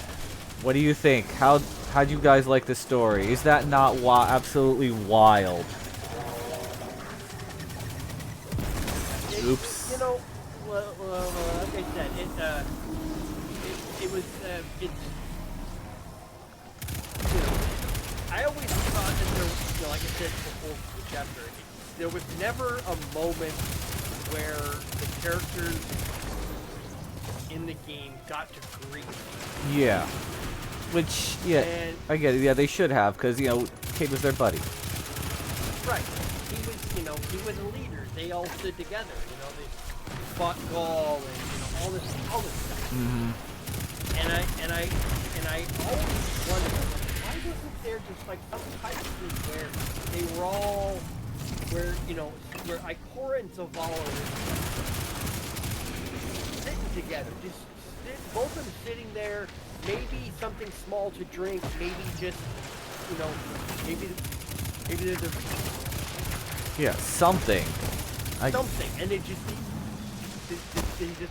what do you think? How'd you guys like this story? Is that not absolutely wild? Oops. You know, like I said, it was you know, I always thought that there, like I said before the chapter, there was never a moment where the characters in the game got to grief. Yeah. Which, yeah, And I get it. Yeah, they should have, because, you know, Kate was their buddy. right, he was a leader. They all stood together. They fought Gaul and all this stuff. Mm-hmm. And I always wondered, why wasn't there just like some type of thing where they were all, where Ikora and Zavala were sitting together, both of them sitting there, maybe something small to drink, maybe just, maybe there's Yeah, something. something, and they just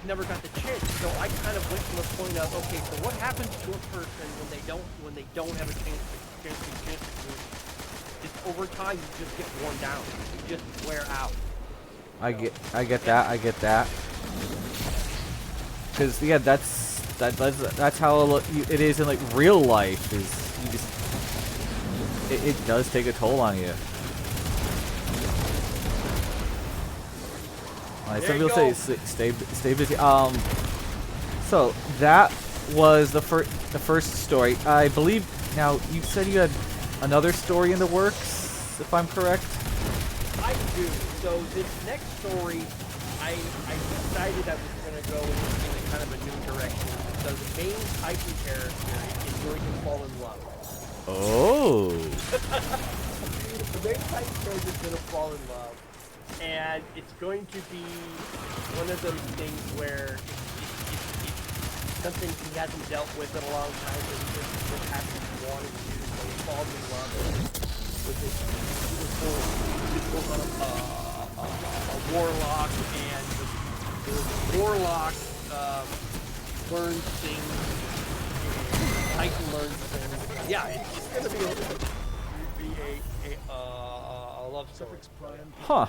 never got the chance. So I kind of went from a point of, okay, so what happens to a person when they don't have a chance to just over time you just get worn down. You just wear out. I get that. Because yeah, that's how it is in like real life. Is you just it does take a toll on you. Some people say stay busy. So that was the first story. I believe. Now you said you had another story in the works, if I'm correct. I do. So this next story, I decided I was going to go in kind of a new direction. So the main Titan character is going to fall in love. Oh. The main Titan character is going to fall in love. And it's going to be one of those things where it's something he hasn't dealt with in a long time, but he just happens to want to do. So he falls in love with this a warlock, and the warlock learns things, and Titan learns things. Yeah, it's going to be a love story. Huh.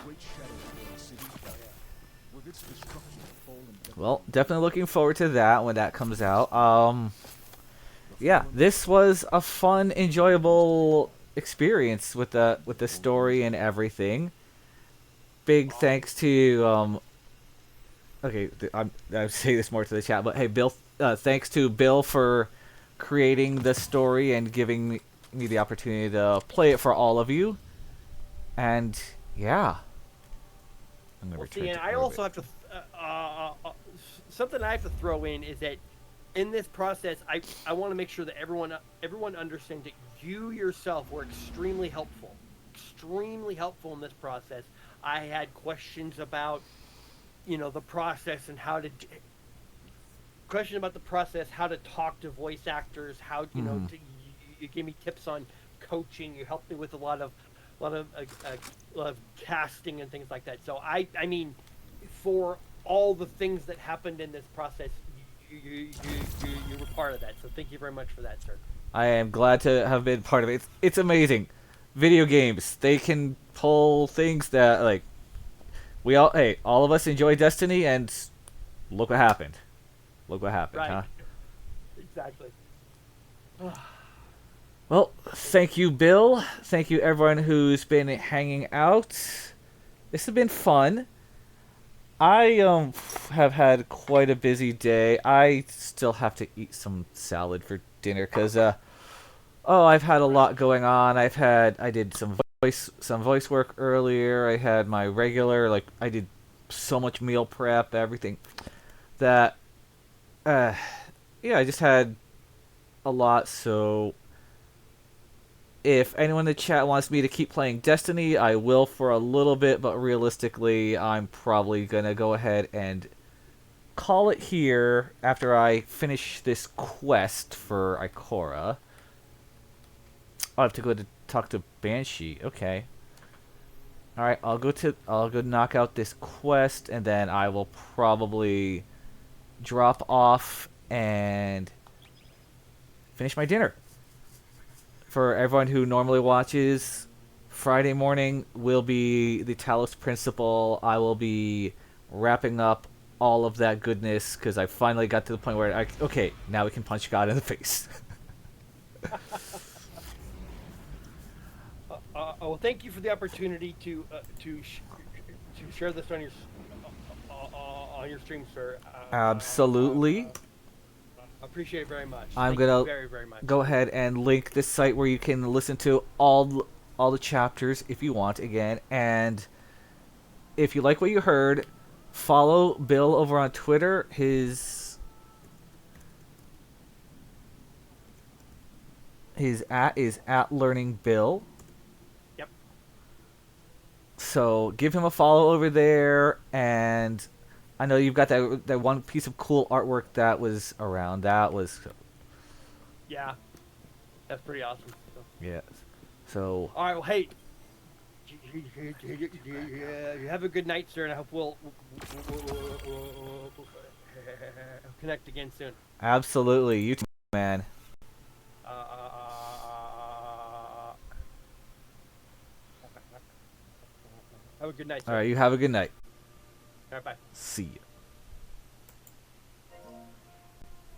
Well, definitely looking forward to that when that comes out. Yeah, this was a fun, enjoyable experience with the story and everything. Big thanks to okay, I'm saying this more to the chat, but hey, Bill, thanks to Bill for creating the story and giving me the opportunity to play it for all of you. And yeah, I'm gonna return to I also have to something I have to throw in is that in this process, I want to make sure that everyone understands that you yourself were extremely helpful in this process. I had questions about the process and how to talk to voice actors, how you gave me tips on coaching, you helped me with a lot of casting and things like that. So I mean, for all the things that happened in this process, you were part of that. So thank you very much for that, sir. I am glad to have been part of it. It's amazing. Video games, they can pull things that like all of us enjoy Destiny, and look what happened. Look what happened, right. Huh? Exactly. Well, thank you, Bill. Thank you, everyone who's been hanging out. This has been fun. I have had quite a busy day. I still have to eat some salad for dinner because I've had a lot going on. I did some voice work earlier. I had my regular, I did so much meal prep, everything that I just had a lot. So if anyone in the chat wants me to keep playing Destiny, I will for a little bit, but realistically, I'm probably going to go ahead and call it here after I finish this quest for Ikora. I'll have to go to talk to Banshee. Okay. Alright, I'll go knock out this quest, and then I will probably drop off and finish my dinner. For everyone who normally watches, Friday morning will be the Talos Principle. I will be wrapping up all of that goodness because I finally got to the point where okay, now we can punch God in the face. Well, thank you for the opportunity to share this on your stream, sir. Absolutely. Appreciate it very much. I'm Thank you gonna very, very much. go ahead and link this site where you can listen to all the chapters if you want again. And if you like what you heard, follow Bill over on Twitter. His @ is @LearningBill. Yep. So give him a follow over there, and I know you've got that one piece of cool artwork that was around. That was Yeah, that's pretty awesome. So. yes. So All right. Well, hey, you have a good night, sir, and I hope we'll connect again soon. absolutely, you too, man. Have a good night, sir. All right, you have a good night. All right, bye. See ya.